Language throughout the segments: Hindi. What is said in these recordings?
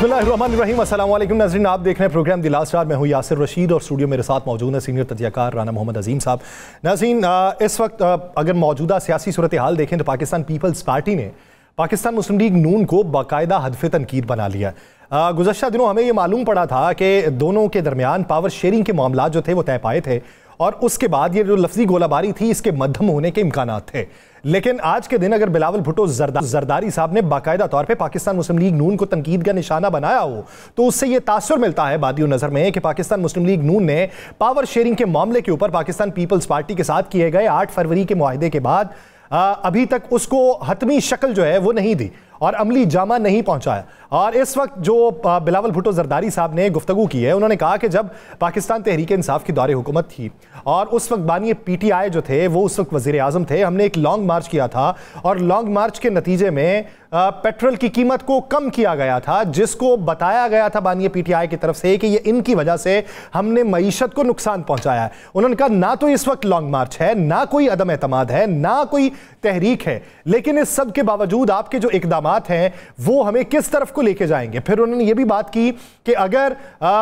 बिस्मिल्लाहिर्रहमानिर्रहीम। अस्सलाम वालेकुम नाज़रीन, आप देख रहे हैं प्रोग्राम द लास्ट आवर। मैं हूँ यासिर रशीद और स्टूडियो मेरे साथ मौजूद है सीनियर तजज़ियाकार राना मोहम्मद अजीम साहब। नाज़रीन, इस वक्त अगर मौजूदा सियासी सूरत हाल देखें तो पाकिस्तान पीपल्स पार्टी ने पाकिस्तान मुस्लिम लीग नून को बाकायदा हदफ़ तनकीद बना लिया। गुज़श्ता दिनों हमें ये मालूम पड़ा था कि दोनों के दरमियान पावर शेयरिंग के मामला जो थे वो तय पाए थे और उसके बाद ये जो लफ्ज़ी गोलाबारी थी इसके मध्यम होने के इम्कानात थे। लेकिन आज के दिन अगर बिलावल भुट्टो जरदारी साहब ने बाकायदा तौर पे पाकिस्तान मुस्लिम लीग नून को तनकीद का निशाना बनाया हो तो उससे ये तासुर मिलता है बादियों नज़र में कि पाकिस्तान मुस्लिम लीग नून ने पावर शेयरिंग के मामले के ऊपर पाकिस्तान पीपल्स पार्टी के साथ किए गए 8 फरवरी के मुआहदे के बाद अभी तक उसको हतमी शक्ल जो है वो नहीं दी और अमली जामा नहीं पहुंचाया। और इस वक्त जो बिलावल भुट्टो जरदारी साहब ने गुफ्तगू की है, उन्होंने कहा कि जब पाकिस्तान तहरीक इंसाफ की दौरे हुकूमत थी और उस वक्त बानी PTI जो थे वो उस वक्त वज़ीर आज़म थे, हमने एक लॉन्ग मार्च किया था और लॉन्ग मार्च के नतीजे में पेट्रोल की कीमत को कम किया गया था, जिसको बताया गया था बानी PTI की तरफ से कि ये इनकी वजह से हमने मईशत को नुकसान पहुंचाया है। उन्होंने कहा ना तो इस वक्त लॉन्ग मार्च है, ना कोई अदम एतमाद है, ना कोई तहरीक है, लेकिन इस सब के बावजूद आपके जो इकदाम हैं वो हमें किस तरफ को लेके जाएंगे। फिर उन्होंने ये भी बात की कि अगर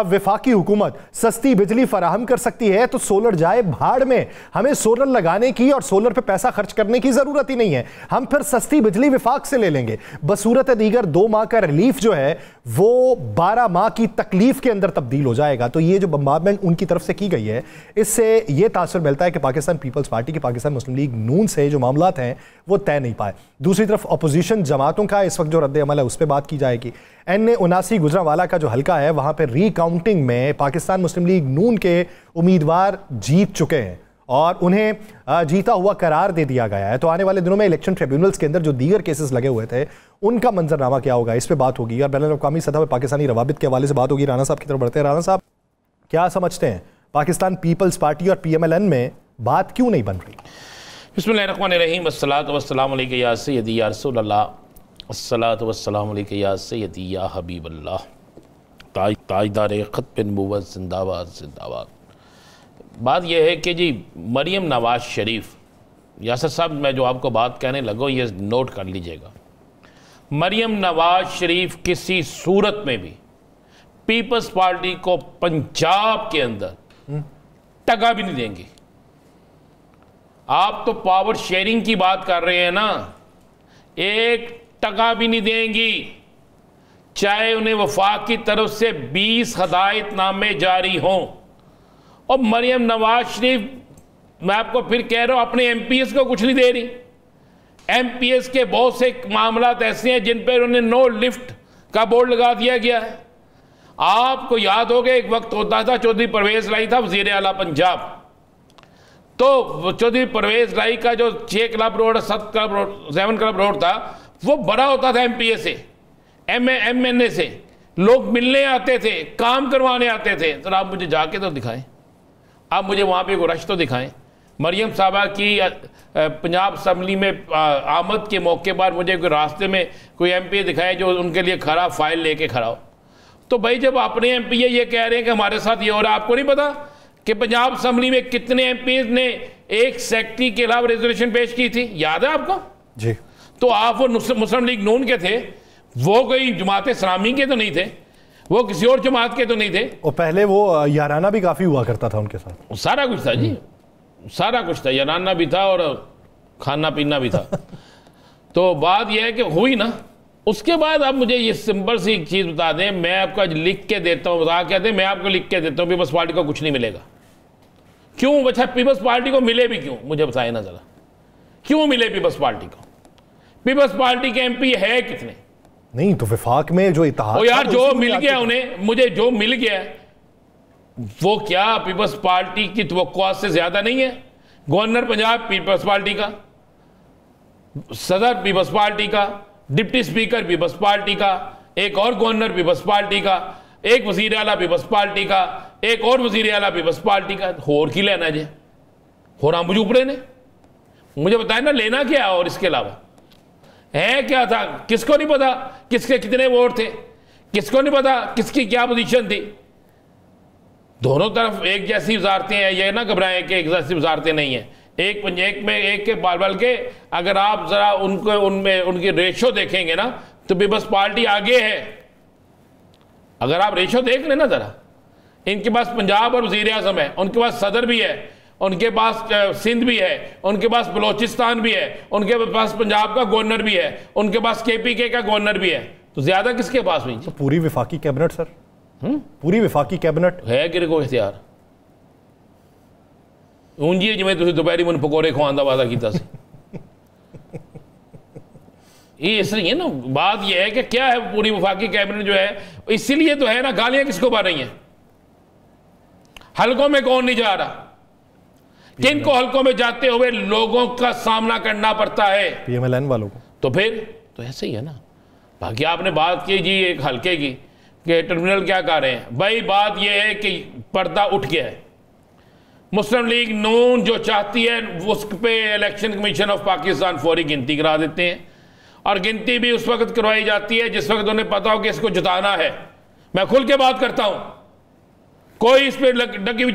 वफाकी हुकूमत सस्ती बिजली फराहम कर सकती है तो सोलर जाए भाड़ में, हमें सोलर लगाने की और सोलर पे पैसा खर्च करने की जरूरत ही नहीं है, हम फिर सस्ती बिजली विफाक से ले लेंगे। बसूरत दीगर 2 माह का रिलीफ जो है वो 12 माह की तकलीफ के अंदर तब्दील हो जाएगा। तो ये जो बम्बार्टमेंट उनकी तरफ से की गई है इससे ये तासुर मिलता है कि पाकिस्तान पीपल्स पार्टी की पाकिस्तान मुस्लिम लीग नून से जो मामला हैं वो तय नहीं पाए। दूसरी तरफ अपोजिशन जमातों का इस वक्त जो रद्द अमल है उस पर बात की जाएगी। NA79 गुजरांवाला का जो हल्का है वहां पर रीकाउंटिंग में पाकिस्तान मुस्लिम लीग नून के उम्मीदवार जीत चुके हैं और उन्हें जीता हुआ करार दे दिया गया है। तो आने वाले दिनों में इलेक्शन ट्रिब्यूनल्स के अंदर जो दीगर केसेस लगे हुए थे उनका मंजरनामा क्या होगा, इस पर बात होगी और बैनुल-अक़वामी सतह पर पाकिस्तानी रवाबित के हवाले से बात होगी। राना साहब की तरफ बढ़ते हैं। राना साहब, क्या समझते हैं पाकिस्तान पीपल्स पार्टी और PMLN में बात क्यों नहीं बन रही? बिस्मिल्लाहिर्रहमानिर्रहीम। अस्सलातु वस्सलामु अलैका या सय्यदी या रसूलल्लाह, अस्सलातु वस्सलामु अलैका या सय्यदी या हबीबल्लाह, ताजदार ख़त्म नबुव्वत जिंदाबाद जिंदाबाद। बात यह है कि जी मरियम नवाज शरीफ, यासर साहब मैं जो आपको बात कहने लगो ये नोट कर लीजिएगा, मरियम नवाज शरीफ किसी सूरत में भी पीपल्स पार्टी को पंजाब के अंदर टका भी नहीं देंगी। आप तो पावर शेयरिंग की बात कर रहे हैं ना, 1 टका भी नहीं देंगी, चाहे उन्हें वफाक की तरफ से 20 हदायतनामे जारी हों। और मरियम नवाज शरीफ, मैं आपको फिर कह रहा हूं, अपने MPs को कुछ नहीं दे रही। MPs के बहुत से मामला ऐसे हैं जिन पर उन्हें नो लिफ्ट का बोर्ड लगा दिया गया है। आपको याद होगा एक वक्त होता था, चौधरी परवेज लाई था वजीर आला पंजाब, तो चौधरी परवेज लाई का जो 6 club road 7 club road 7 club road था वो बड़ा होता था MPA से, MNA से, लोग मिलने आते थे, काम करवाने आते थे। तो आप मुझे जाके तो दिखाएं, आप मुझे वहाँ पे गुरश तो दिखाएं। मरियम साहबा की पंजाब असम्बली में आमद के मौके पर मुझे कोई रास्ते में कोई MPA दिखाए जो उनके लिए खड़ा फाइल लेके खड़ा हो। तो भाई जब अपने MPA ये कह रहे हैं कि हमारे साथ ये हो रहा है, आपको नहीं पता कि पंजाब असम्बली में कितने MPs ने एक सेक्रेटरी के खिलाफ रेजोल्यूशन पेश की थी, याद है आपको जी? तो आप वो मुस्लिम लीग नून के थे, वो कोई जमात इस्लामी के तो नहीं थे, वो किसी और जमात के तो नहीं थे। और पहले वो याराना भी काफी हुआ करता था उनके साथ, सारा कुछ था जी, सारा कुछ था, याराना भी था और खाना पीना भी था। तो बात यह है कि हुई ना, उसके बाद आप मुझे ये सिंपल सी एक चीज बता दें, मैं आपको लिख के देता हूँ, बता कहते हैं मैं आपको लिख के देता हूँ पीपल्स पार्टी को कुछ नहीं मिलेगा। क्यों? अच्छा पीपल्स पार्टी को मिले भी क्यों, मुझे बताए ना जरा, क्यों मिले पीपल्स पार्टी को? पीपल्स पार्टी के MP है कितने? नहीं तो विफाक में जो इत्तेहाद, यार जो मिल गया उन्हें, मुझे जो मिल गया वो क्या पीपल्स पार्टी की तवक्कुआत से ज्यादा नहीं है? गवर्नर पंजाब पीपल्स पार्टी का, सदर पीपल्स पार्टी का, डिप्टी स्पीकर पीपल्स पार्टी का, एक और गवर्नर पीपल्स पार्टी का, एक वजीर आला पीपल्स पार्टी का, एक और वजीर आला पीपल्स पार्टी का। होर की लेना जे होरा मुझे ने मुझे बताया ना लेना क्या और इसके अलावा है क्या था? किसको नहीं पता किसके कितने वोट थे, किसको नहीं पता किसकी क्या पोजीशन थी। दोनों तरफ एक जैसी वजारतें हैं, ये ना घबराएं कि एक जैसी वजारतें नहीं हैं। एक में एक के बाल के अगर आप जरा उनको उनमें उनकी रेशो देखेंगे ना तो पीपल्स पार्टी आगे है, अगर आप रेशो देख लेना ज़रा, इनके पास पंजाब और वज़ीर आज़म है, उनके पास सदर भी है, उनके पास सिंध भी है, उनके पास बलोचिस्तान भी है, उनके पास पंजाब का गवर्नर भी है, उनके पास KPK का गवर्नर भी है, तो ज़्यादा किसके पास हुई? तो पूरी विफाकी कैबिनेट सर, पूरी विफाकी कैबिनेट है कि को इख्तियार ऊंजी जिमें तुम दोपहरी मन पकौड़े खुआने का वादा किया सी। ये इसलिए ना, बात यह है कि क्या है पूरी वफाकी कैबिनेट जो है, इसीलिए तो है ना, गालियां किसको पा रही हैं? हलकों में कौन नहीं जा रहा? किन को हलकों में जाते हुए लोगों का सामना करना पड़ता है? PMLN वालों को। तो फिर तो ऐसे ही है ना। बाकी आपने बात की जी एक हलके की कि ट्रिब्यूनल क्या कर रहे हैं, भाई बात यह है कि पर्दा उठ गया है। मुस्लिम लीग नून जो चाहती है उस पे इलेक्शन कमीशन ऑफ पाकिस्तान फौरी गिनती करा देते हैं, और गिनती भी उस वक्त करवाई जाती है जिस वक्त उन्हें पता हो कि इसको जिताना है। मैं खुल के बात करता हूं, कोई इस पर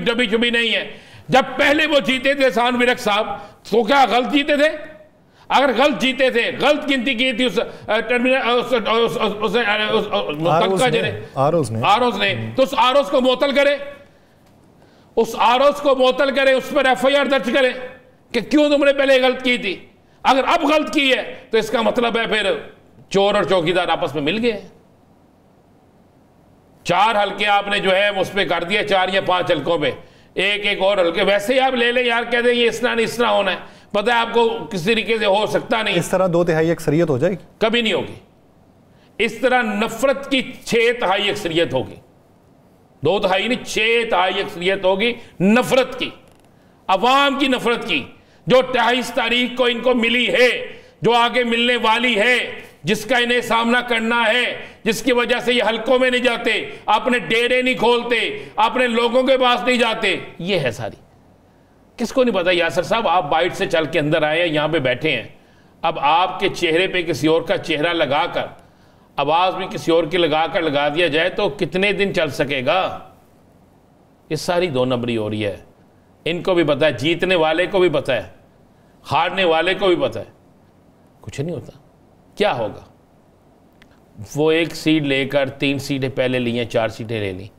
डबी चुबी नहीं है। जब पहले वो जीते थे सान विरक साहब, तो क्या गलत जीते थे? अगर गलत जीते थे, गलत गिनती की थी आरोज ने, तो उस आरोज को मुअत्तल करे, उस आरोज को मुअत्तल करे, उस पर FIR दर्ज करे कि क्यों तुमने पहले गलत की थी। अगर अब गलत की है तो इसका मतलब है फिर चोर और चौकीदार आपस में मिल गए। 4 हल्के आपने जो है उस पर कर दिए, 4 या 5 हल्कों पे एक एक और हल्के। वैसे ही आप ले लें यार, कहते हैं ये इस तरह नहीं इस तरह होना है, पता है आपको किसी तरीके से हो सकता नहीं। इस तरह 2/3 अक्सरियत हो जाएगी? कभी नहीं होगी। इस तरह नफरत की 6/3 अक्सरियत होगी, 2/3 नहीं, 6/3 अक्सरियत होगी नफरत की, अवाम की नफरत की, जो 28 तारीख को इनको मिली है, जो आगे मिलने वाली है, जिसका इन्हें सामना करना है, जिसकी वजह से ये हलकों में नहीं जाते, अपने डेरे नहीं खोलते, अपने लोगों के पास नहीं जाते। ये है सारी। किसको नहीं पता? यासर साहब आप बाइट से चल के अंदर आए हैं, यहां पे बैठे हैं, अब आपके चेहरे पे किसी और का चेहरा लगाकर, आवाज भी किसी और की लगाकर लगा दिया जाए तो कितने दिन चल सकेगा? ये सारी 2 नंबरी हो रही है। इनको भी पता है, जीतने वाले को भी पता है, हारने वाले को भी पता है, कुछ नहीं होता। क्या होगा? वो 1 सीट लेकर 3 सीटें पहले ली हैं, 4 सीटें ले ली,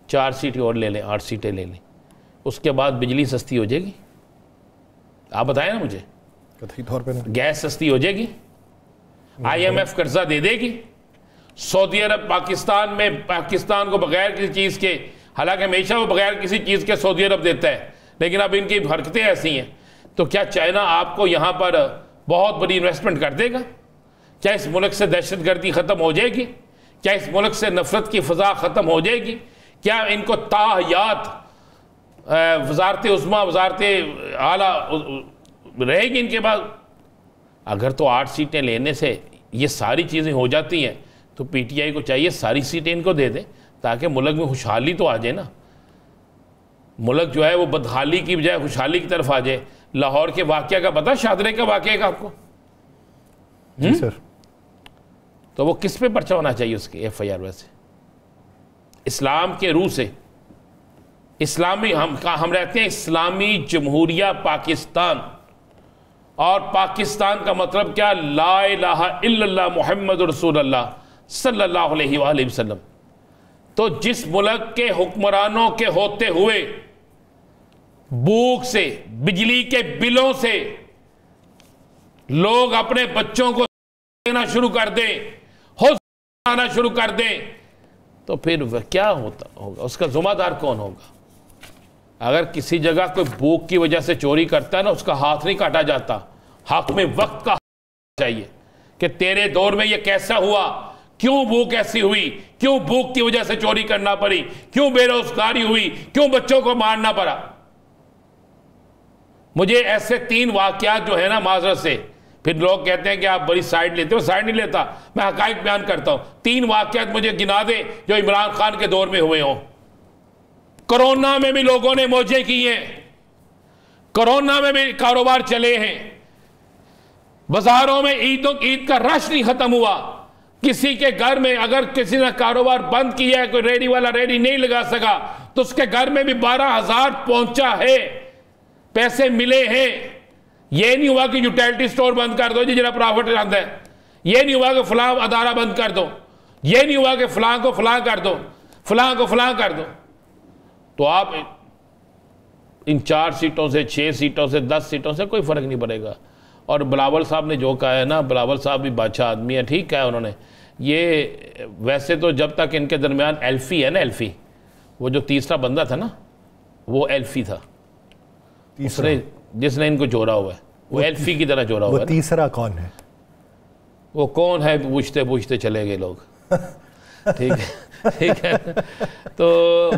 4 सीटें और ले लें, 8 सीटें ले लें, उसके बाद बिजली सस्ती हो जाएगी? आप बताएं ना मुझे। कथई तौर पे नहीं। गैस सस्ती हो जाएगी, IMF कर्जा दे देगी, सऊदी अरब पाकिस्तान को बगैर किसी चीज़ के, हालांकि हमेशा वो बगैर किसी चीज़ के सऊदी अरब देता है, लेकिन अब इनकी हरकतें ऐसी हैं, तो क्या चाइना आपको यहाँ पर बहुत बड़ी इन्वेस्टमेंट कर देगा? क्या इस मुल्क से दहशतगर्दी ख़त्म हो जाएगी? क्या इस मुल्क से नफरत की फ़ज़ा ख़त्म हो जाएगी? क्या इनको ताहयात वजारत उज़्मा, वजारत आला रहेगी इनके पास? अगर तो 8 सीटें लेने से ये सारी चीज़ें हो जाती हैं तो PTI को चाहिए सारी सीटें इनको दे दें, ताकि मुल्क में खुशहाली तो आ जाए ना। मुल्क जो है वो बदहाली की बजाय खुशहाली की तरफ आ जाए। लाहौर के वाक़या का पता, शादरे का वाक़या का आपको? जी सर। तो वो किस पे पर्चा होना चाहिए उसके FIR? वैसे इस्लाम के रूह से, इस्लामी हम रहते हैं इस्लामी जमहूरिया पाकिस्तान, और पाकिस्तान का मतलब क्या? ला इलाहा इल्लल्लाह मुहम्मद रसूलुल्लाह सल्लल्लाहु अलैहि वसल्लम। तो जिस मुल्क के हुक्मरानों के होते हुए भूख से, बिजली के बिलों से लोग अपने बच्चों को देना शुरू कर दें, आना शुरू कर दें, तो फिर वह क्या होगा? उसका जिम्मेदार कौन होगा? अगर किसी जगह कोई भूख की वजह से चोरी करता है ना, उसका हाथ नहीं काटा जाता, हक में वक्त का चाहिए कि तेरे दौर में यह कैसा हुआ, क्यों भूख ऐसी हुई, क्यों भूख की वजह से चोरी करना पड़ी, क्यों बेरोजगारी हुई, क्यों बच्चों को मारना पड़ा। मुझे ऐसे 3 वाकयात जो है ना, माजरत से, फिर लोग कहते हैं कि आप बड़ी साइड लेते हो, साइड नहीं लेता, मैं हकाइक बयान करता हूं। 3 वाकयात मुझे गिना दे जो इमरान खान के दौर में हुए हों। कोरोना में भी लोगों ने मौजें की हैं, कोरोना में भी कारोबार चले हैं, बाजारों में ईद का रश नहीं खत्म हुआ। किसी के घर में अगर किसी ने कारोबार बंद किया है, कोई रेडी वाला रेडी नहीं लगा सका, तो उसके घर में भी 12,000 पहुंचा है, पैसे मिले हैं। यह नहीं हुआ कि यूटिलिटी स्टोर बंद कर दो जी, जरा प्रॉफिट आता है, यह नहीं हुआ कि फलां अदारा बंद कर दो, ये नहीं हुआ कि फलां को फलां कर दो, फलां को फलां कर दो। तो आप इन 4 सीटों से, 6 सीटों से, 10 सीटों से कोई फ़र्क नहीं पड़ेगा। और बिलावल साहब ने जो कहा है ना, बिलावल साहब भी बादशाह आदमी है, ठीक कहा उन्होंने। ये वैसे तो जब तक इनके दरमियान एल्फी है ना, एल्फी, वो जो तीसरा बंदा था ना, वो एल्फी था, तीसरे जिसने इनको जोड़ा हुआ है, वो एल्फी की तरह जोड़ा हुआ है। तीसरा कौन है? वो कौन है पूछते पूछते चले गए लोग। ठीक है, ठीक है। तो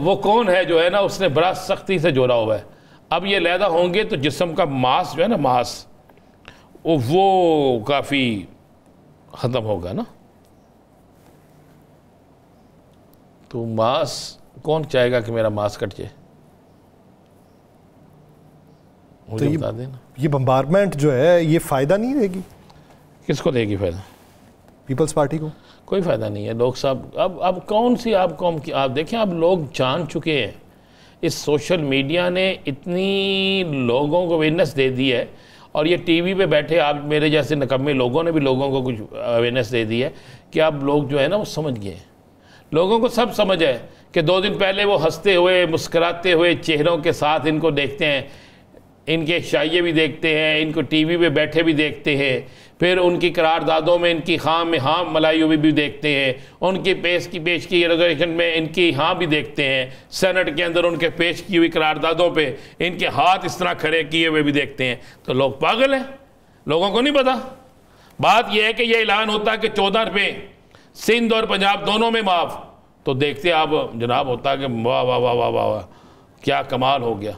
वो कौन है जो है ना, उसने बड़ा सख्ती से जोड़ा हुआ है। अब ये लैदा होंगे तो जिस्म का मास जो है ना, मास वो काफ़ी ख़त्म होगा ना। तो मास कौन चाहेगा कि मेरा मास कट जाए? मुझे बता देना। ये बम्बारमेंट जो है ये फ़ायदा नहीं देगी? किसको देगी फ़ायदा? पीपल्स पार्टी को कोई फ़ायदा नहीं है। लोग साहब अब कौन सी आप कौम की, आप देखें, अब लोग जान चुके हैं। इस सोशल मीडिया ने इतनी लोगों को अवेयरनेस दे दी है, और ये टीवी पे बैठे आप मेरे जैसे नकम्मे लोगों ने भी लोगों को कुछ अवेयरनेस दे दी है कि अब लोग जो है ना वो समझ गए। लोगों को सब समझ है कि 2 दिन पहले वो हंसते हुए मुस्कुराते हुए चेहरों के साथ इनको देखते हैं, इनके शाइये भी देखते हैं, इनको टीवी पे बैठे भी देखते हैं, फिर उनकी करारदादों में इनकी हाँ में हाँ मलाई हुई भी देखते हैं, उनकी पेश की रेजोल्यूशन में इनकी हाँ भी देखते हैं, सेनेट के अंदर उनके पेश की हुई करारदादों पे इनके हाथ इस तरह खड़े किए हुए भी देखते हैं। तो लोग पागल हैं, लोगों को नहीं पता। बात यह है कि यह ऐलान होता है कि 14 रुपये सिंध और पंजाब दोनों में माफ़, तो देखते आप जनाब होता कि वाह वाह वाह वाह वाह क्या कमाल हो गया।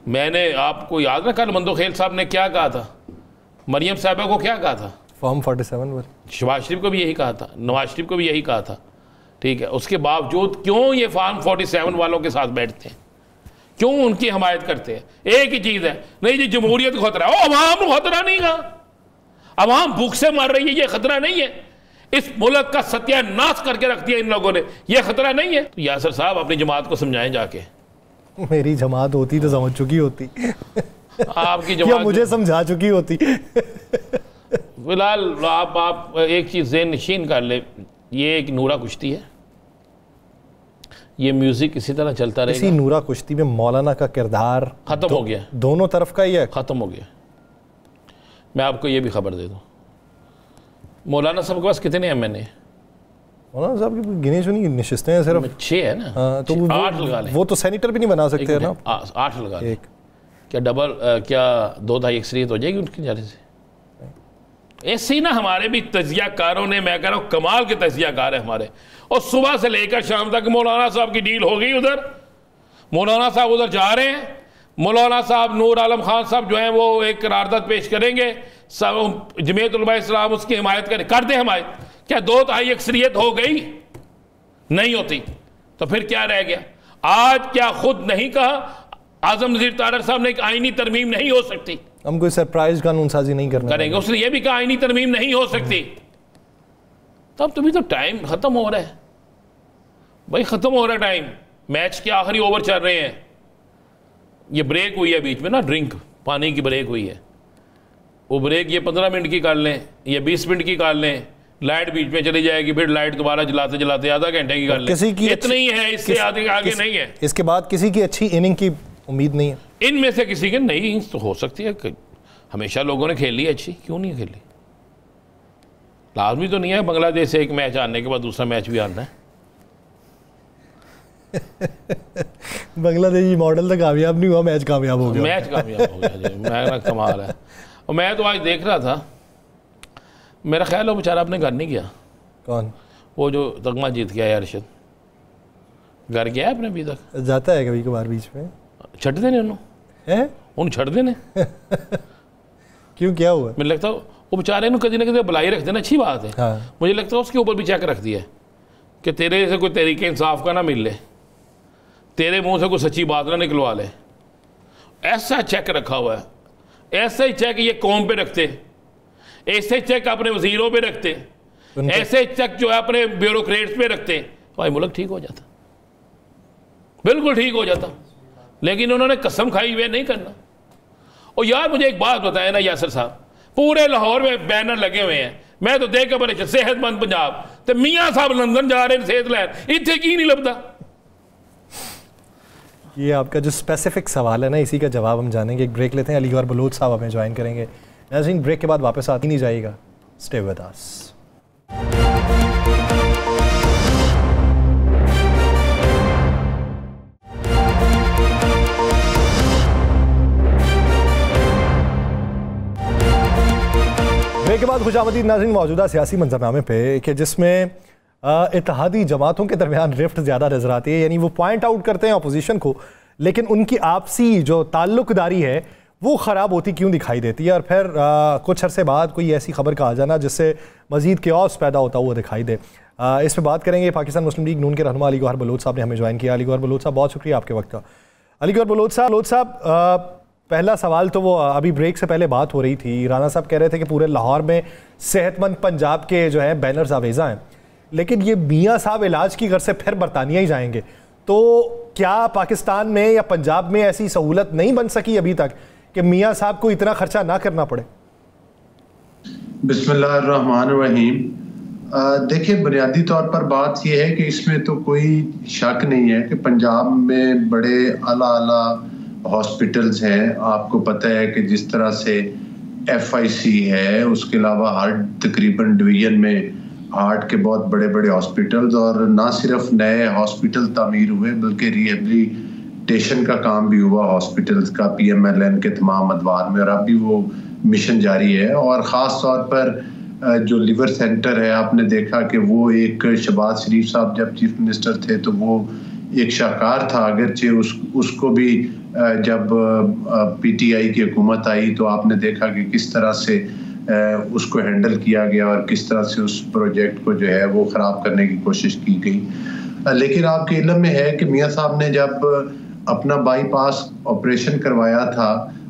मैंने आपको याद रखा मंदोखेल साहब ने क्या कहा था, मरियम साहिबा को क्या कहा था, फॉर्म 47 पर, शहबाज शरीफ को भी यही कहा था, नवाज शरीफ को भी यही कहा था, ठीक है। उसके बावजूद क्यों ये फॉर्म 47 वालों के साथ बैठते हैं, क्यों उनकी हमायत करते हैं? एक ही चीज़ है, नहीं जी जमहूरियत को खतरा है। अवाम खतरा नहीं कहा, अवाम भूख से मर रही है, ये खतरा नहीं है। इस मुल्क का सत्यानाश करके रख दिया इन लोगों ने, ये खतरा नहीं है। तो यासर साहब अपनी जमात को समझाएं जाके। मेरी जमात होती तो समझ चुकी होती। आपकी जमात मुझे समझा चुकी होती। फिलहाल आप एक चीज़ ज़हन नशीन कर ले, ये एक नूरा कुश्ती है, ये म्यूज़िक इसी तरह चलता रहेगा। इसी नूरा कुश्ती में मौलाना का किरदार ख़त्म हो गया, दोनों तरफ का ही है, ख़त्म हो गया। मैं आपको ये भी खबर दे दूँ, मौलाना साहब के पास कितने MNA? मौलाना साहब की गिने चुनी नशिस्तें हैं सिर्फ 6 है ना। हाँ, तो 8 लगा लें। वो तो सेनेटर भी नहीं बना सकते है ना। 8 लगा लें। एक क्या डबल क्या 2-2.5 अक्सरियत हो जाएगी उनके जाने से? ऐसे ही ना हमारे भी तजियाकारों ने, मैं कह रहा हूँ कमाल के तजियाकार है हमारे, और सुबह से लेकर शाम तक मौलाना साहब की डील हो गई उधर, मौलाना साहब उधर जा रहे हैं, मौलाना साहब नूर आलम खान साहब जो हैं वो एक करारदाद पेश करेंगे, सब जमीयत उलमा इस्लाम उसकी हिमायत कर दे हिमायत। क्या 2-2.5 अक्सरियत हो गई? नहीं होती तो फिर क्या रह गया? आज क्या खुद नहीं कहा आजम नज़ीर तारड़ साहब ने, आईनी तरमीम नहीं हो सकती? हम कोई सरप्राइज कानून साजी नहीं करेंगे, उसने ये भी कहा आईनी तरमीम नहीं हो सकती। तब तुम्हें तो टाइम खत्म हो रहा है भाई, खत्म हो रहा है टाइम, मैच के आखिरी ओवर चल रहे हैं। ये ब्रेक हुई है बीच में ना, ड्रिंक पानी की ब्रेक हुई है, वो ब्रेक ये 15 मिनट की कर लें, ये 20 मिनट की कर लें, लाइट बीच में चली जाएगी, फिर लाइट दोबारा जलाते जलाते आधा घंटे की कर लें, इतना ही है, इससे आगे नहीं है। इसके बाद किसी की अच्छी इनिंग की उम्मीद नहीं है। इनमें से किसी की नई इनिंग्स तो हो सकती है, हमेशा लोगों ने खेली अच्छी, क्यों नहीं खेली? लाजमी तो नहीं है बांग्लादेश से एक मैच आने के बाद दूसरा मैच भी आना है। बांग्लादेशी मॉडल तो कामयाब नहीं हुआ, मैच कामयाब हो गया। मैच कामयाब हो गया जी, मैं कमाल है। और मैं तो आज देख रहा था, मेरा ख्याल है वो बेचारा अपने घर नहीं गया। कौन? वो जो तगमा जीत गया है अरशद, घर गया है अपने अभी तक? जाता है कभी कभार बीच में। छट देने उन्होंने छट देने। क्यों, क्या हुआ? मुझे लगता है वो बेचारे ने कभी ना कभी बुलाई रख देना, अच्छी बात है। हाँ। मुझे लगता है उसके ऊपर भी चेक रख दिया है कि तेरे से कोई तरीके इंसाफ का ना मिल ले, तेरे मुंह से कोई सच्ची बात ना निकलवा ले, ऐसा चेक रखा हुआ है। ऐसा ही चेक ये कौम पे रखते, ऐसे चेक अपने वजीरों पे रखते, ऐसे चेक जो है अपने ब्यूरोक्रेट्स पे रखते, भाई मुल्क ठीक हो जाता, बिल्कुल ठीक हो जाता। लेकिन उन्होंने कसम खाई हुई नहीं करना। और यार मुझे एक बात बताएं ना यासर साहब, पूरे लाहौर में बैनर लगे हुए हैं, मैं तो देख के बड़े सेहतमंद पंजाब तो मियाँ साहब लंदन जा रहे हैं सेहत लैन, इतने की नहीं लगता। ये आपका जो स्पेसिफिक सवाल है ना, इसी का जवाब हम जानेंगे। एक ब्रेक लेते हैं, अली गौहर बलोच साहब हमें ज्वाइन करेंगे। नाज़रीन ब्रेक के बाद वापस आती नहीं जाएगा, स्टे विद अस। ब्रेक के बाद खुशामदीद नाज़रीन। मौजूदा सियासी मंजरनामे पे कि जिसमें इत्तेहादी जमातों के दरमियान रिफ्ट ज़्यादा नज़र आती है, यानी वो पॉइंट आउट करते हैं अपोजिशन को, लेकिन उनकी आपसी जो ताल्लुकदारी है वो ख़राब होती क्यों दिखाई देती है, और फिर कुछ अरसे बाद कोई ऐसी खबर का आ जाना जिससे मज़ीद केओस पैदा होता हुआ दिखाई दे। इस पर बात करेंगे। पाकिस्तान मुस्लिम लीग नून के रहनुमा अली गौहर बलोच साहब ने हमें ज्वाइन किया। अली गौहर बलोच साहब बहुत शुक्रिया आपके वक्त का। अली गौहर बलोच साहब पहला सवाल तो वो अभी ब्रेक से पहले बात हो रही थी, राना साहब कह रहे थे कि पूरे लाहौर में सेहतमंद पंजाब के जो है बैनर्स आवेज़ा हैं, लेकिन ये मियाँ साहब इलाज की घर से फिर बरतानिया ही जाएंगे, तो क्या पाकिस्तान में या पंजाब में ऐसी सहूलत नहीं बन सकी अभी तक कि मियाँ साहब को इतना खर्चा ना करना पड़े? बिस्मिल्लाहिर्रहमानिर्रहीम। देखिए, बुनियादी तौर पर बात यह है कि इसमें तो कोई शक नहीं है कि पंजाब में बड़े आला हॉस्पिटल्स हैं। आपको पता है कि जिस तरह से FIC है, उसके अलावा हर तकरीबन डिवीजन में हार्ट के बहुत बड़े बड़े हॉस्पिटल्स, और ना सिर्फ नए हॉस्पिटल तामीर हुए बल्कि रिहेबिलिटेशन का काम भी हुआ हॉस्पिटल्स का PMLN के तमाम अदवार में, और अभी वो मिशन जारी है। और ख़ास तौर पर जो लिवर सेंटर है, आपने देखा कि वो एक शहबाज शरीफ साहब जब चीफ मिनिस्टर थे तो वो एक शाहकार था, अगरचे उसको भी जब PTI की हुकूमत आई तो आपने देखा कि किस तरह से उसको हैंडल किया गया और किस तरह से उस प्रोजेक्ट को जो है वो ख़राब करने की कोशिश की गई। लेकिन आपके इल्म में है कि मियाँ साहब ने जब अपना बाईपास ऑपरेशन करवाया था,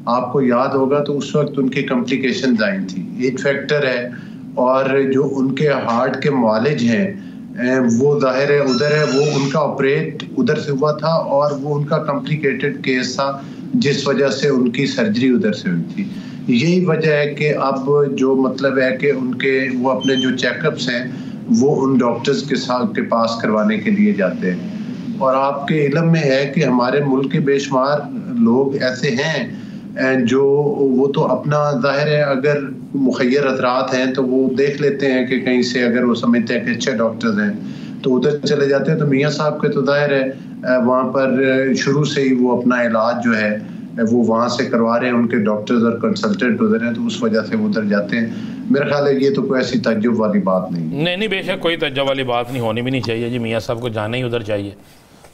आपको याद होगा तो उस वक्त उनकी कॉम्प्लिकेशंस आई थी। एक फैक्टर है, और जो उनके हार्ट के मुआलिज हैं वो जाहिर है उधर है, वो उनका ऑपरेट उधर से हुआ था और वो उनका कॉम्प्लिकेटेड केस था जिस वजह से उनकी सर्जरी उधर से हुई थी। यही वजह है कि अब जो मतलब है कि उनके वो अपने जो चेकअप्स हैं वो उन डॉक्टर्स के पास करवाने के लिए जाते हैं। और आपके इल्म में है कि हमारे मुल्क के बेशुमार लोग ऐसे हैं जो वो तो अपना जाहिर है अगर मुखय्यर हजरात हैं तो वो देख लेते हैं कि कहीं से अगर वो समझते हैं कि अच्छे डॉक्टर्स हैं तो उधर चले जाते हैं। तो मियाँ साहब के तो जाहिर है वहाँ पर शुरू से ही वो अपना इलाज जो है वो वहाँ से करवा रहे हैं, उनके डॉक्टर्स और कंसल्टेंट उधर हैं, तो उस वजह से वो उधर जाते हैं। मेरा ख्याल है ये तो कोई ऐसी तज्जुब वाली बात नहीं। बेशक कोई तज्जुब वाली बात नहीं, होनी भी नहीं चाहिए जी। मियाँ साहब को जाना ही उधर चाहिए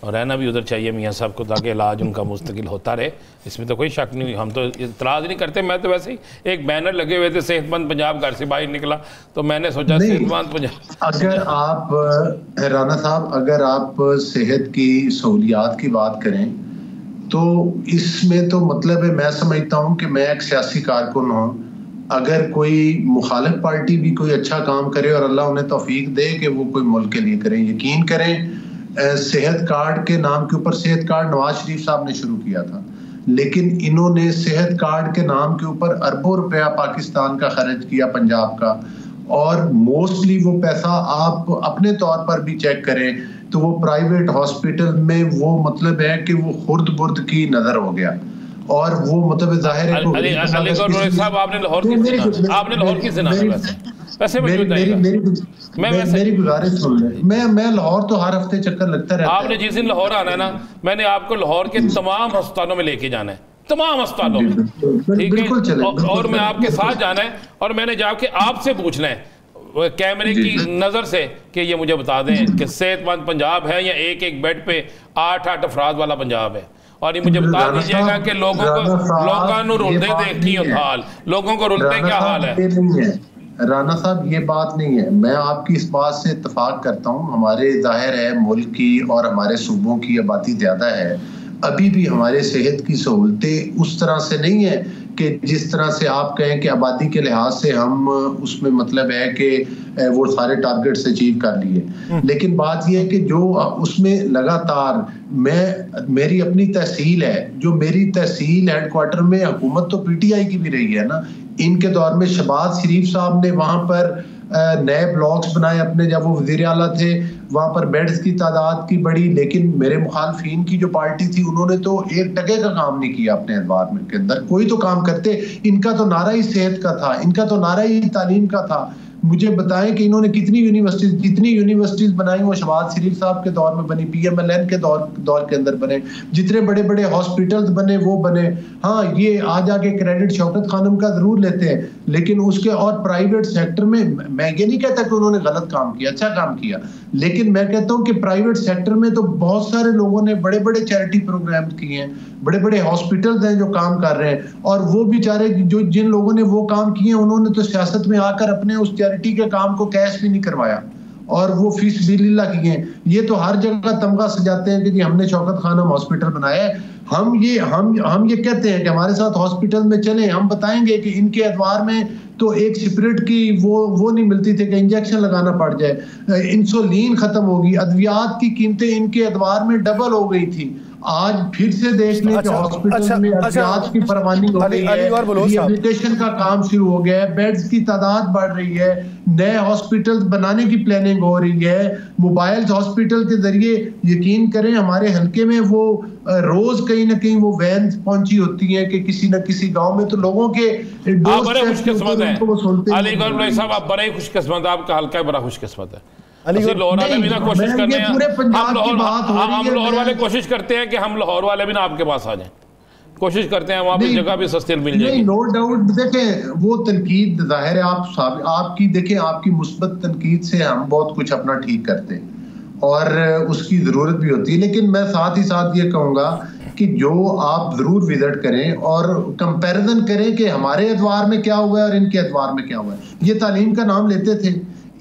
और रहना भी उधर चाहिए मियाँ साहब को, ताकि इलाज उनका मुस्तकिल होता रहे, इसमें तो कोई शक नहीं। हम तो इतराज़ नहीं करते। मैं तो वैसे ही एक बैनर लगे हुए थे सेहतमंद पंजाब, घर से बाहर निकला तो मैंने सोचा सेहतमंद पंजाब। अगर आप राना साहब अगर आप सेहत की सहूलियात की बात करें तो इसमें तो मतलब है, मैं समझता हूँ कि मैं एक सियासी कारकुन हूँ, अगर कोई मुखालिफ पार्टी भी कोई अच्छा काम करे और अल्लाह उन्हें तौफीक दे कि वो कोई मुल्क के लिए करें, यकीन करें सेहत कार्ड के नाम के ऊपर सेहत कार्ड नवाज शरीफ साहब ने शुरू किया था, लेकिन इन्होंने सेहत कार्ड के नाम के ऊपर अरबों रुपया पाकिस्तान का खर्च किया पंजाब का, और मोस्टली वो पैसा आप अपने तौर पर भी चेक करें तो वो प्राइवेट हॉस्पिटल में वो मतलब है कि वो खुर्द बुर्द की नजर हो गया। और वो मतलब जाहिर है मेरी गुजारिश सुन ले, मैं लाहौर तो हर हफ्ते चक्कर लगता रहता है। आपने जिस दिन लाहौर आना है ना, मैंने आपको लाहौर के तमाम अस्पतालों में लेके जाना है, तमाम अस्पतालों में, ठीक है? और मैं आपके साथ जाना है और मैंने जाके आपसे पूछना है कैमरे की नजर से कि ये मुझे बता दें कि सेहतमंद पंजाब है या एक एक बेड पे 8-8 अफराद वाला पंजाब है, और ये मुझे बता दीजिएगा कि लोगों को रुलते देखी हाल, लोगों को रुलते क्या हाल है। राना साहब ये बात नहीं है, मैं आपकी इस बात से इत्तेफाक करता हूँ। हमारे जाहिर है मुल्क की और हमारे सूबों की आबादी ज्यादा है, अभी भी हमारे सेहत की सहूलतें उस तरह से नहीं है कि जिस तरह से आप कहें कि आबादी के लिहाज से हम उसमें मतलब है कि वो सारे टारगेट्स अचीव कर लिए। लेकिन बात यह है कि जो उसमें लगातार मेरी अपनी तहसील है, जो मेरी तहसील हेडक्वार्टर में हुकूमत तो PTI की भी रही है ना, इनके दौर में शहबाज शरीफ साहब ने वहां पर नए ब्लॉक्स बनाए अपने, जब वो वज़ीर आला थे वहाँ पर बेड्स की तादाद की बढ़ी, लेकिन मेरे मुखालफिन की जो पार्टी थी उन्होंने तो 1 टके का काम नहीं किया अपने एतबार में के अंदर, कोई तो काम करते। इनका तो नारा ही सेहत का था, इनका तो नारा ही तालीम का था। मुझे बताएं कि इन्होंने कितनी यूनिवर्सिटीज बनाई, वो शहबाज शरीफ साहब के दौर में बनी, PMLN के दौर के अंदर बने, जितने बड़े बड़े हॉस्पिटल्स बने वो बने। हाँ, ये आज आके क्रेडिट शौकत खानम का जरूर लेते हैं, लेकिन उसके और प्राइवेट सेक्टर में मैं ये नहीं कहता कि उन्होंने गलत काम किया, अच्छा काम किया, लेकिन मैं कहता हूँ कि प्राइवेट सेक्टर में तो बहुत सारे लोगों ने बड़े बड़े चैरिटी प्रोग्राम किए हैं, बड़े बड़े हॉस्पिटल्स हैं जो काम कर रहे हैं, और वो बेचारे जो जिन लोगों ने वो काम किए उन्होंने तो सियासत में आकर अपने उस चैरिटी के काम को कैश भी नहीं करवाया, और वो फीस बिल्ला किए। ये तो हर जगह तमगा सजाते हैं कि जी हमने शौकत खानम हॉस्पिटल बनाया है। हम ये कहते हैं कि हमारे साथ हॉस्पिटल में चलें, हम बताएंगे कि इनके एतवार में तो एक स्पिरिट की वो नहीं मिलती थी कि इंजेक्शन लगाना पड़ जाए, इंसुलिन खत्म होगी, अद्वियात की कीमतें इनके एतवार में डबल हो गई थी। आज फिर से देख लें कि हॉस्पिटल में अद्वियात की फरमानी हो गई है, रिहेबिलिटेशन का काम शुरू हो गया है, बेड्स की तादाद बढ़ रही है, नए हॉस्पिटल बनाने की प्लानिंग हो रही है, मोबाइल हॉस्पिटल के जरिए यकीन करें हमारे हल्के में वो रोज कहीं ना कहीं वो वैन पहुंची होती है कि किसी न किसी गांव में, तो लोगों के बड़े खुशकिस्मत है अलीगढ़ भाई साहब, आप बड़े खुशकिस्मत, आपका हल्का बड़ा खुशकिस्मत है। लाहौर वाले भी ना कोशिश करने हैं, हम लाहौर वाले कोशिश करते हैं कि हम लाहौर वाले भी ना आपके पास आ जाएं, कोशिश करते हैं वहाँ पे जगह भी सस्ती मिल जाएगी। नो डाउट, देखें वो तनकीद जाहिर है आपकी देखें, आपकी मुस्बत तनकीद से हम बहुत कुछ अपना ठीक करते हैं और उसकी ज़रूरत भी होती है, लेकिन मैं साथ ही साथ ये कहूँगा कि जो आप ज़रूर विजिट करें और कंपैरिजन करें कि हमारे एतवार में क्या हुआ है और इनके एतवार में क्या हुआ है। ये तालीम का नाम लेते थे,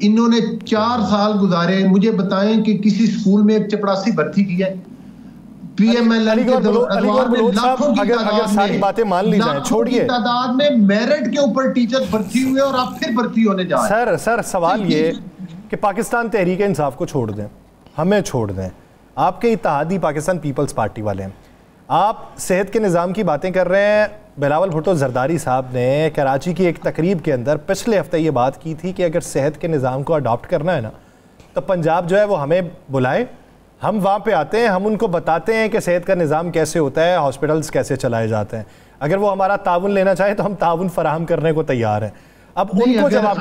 इन्होंने 4 साल गुजारे, मुझे बताएं कि किसी स्कूल में एक चपरासी भर्ती किया है? PMLN के अगर सारी बातें मान ली जाएं, छोड़िए तादाद में मेरिट के ऊपर टीचर भर्ती हुए और आप फिर भर्ती होने जा रहे हैं। सर सवाल ये कि पाकिस्तान तहरीक इंसाफ को छोड़ दें, हमें छोड़ दें, आपके इत्तेहादी पाकिस्तान पीपल्स पार्टी वाले हैं, आप सेहत के निज़ाम की बातें कर रहे हैं। बिलावल भुट्टो जरदारी साहब ने कराची की एक तकरीब के अंदर पिछले हफ्ते ये बात की थी कि अगर सेहत के निज़ाम को अडॉप्ट करना है ना, तो पंजाब जो है वो हमें बुलाएं, हम वहाँ पे आते हैं, हम उनको बताते हैं कि सेहत का निज़ाम कैसे होता है, हॉस्पिटल्स कैसे चलाए जाते हैं। अगर वो हमारा ताउन लेना चाहे तो हम ताउन फराहम करने को तैयार हैं। अब उनको जवाब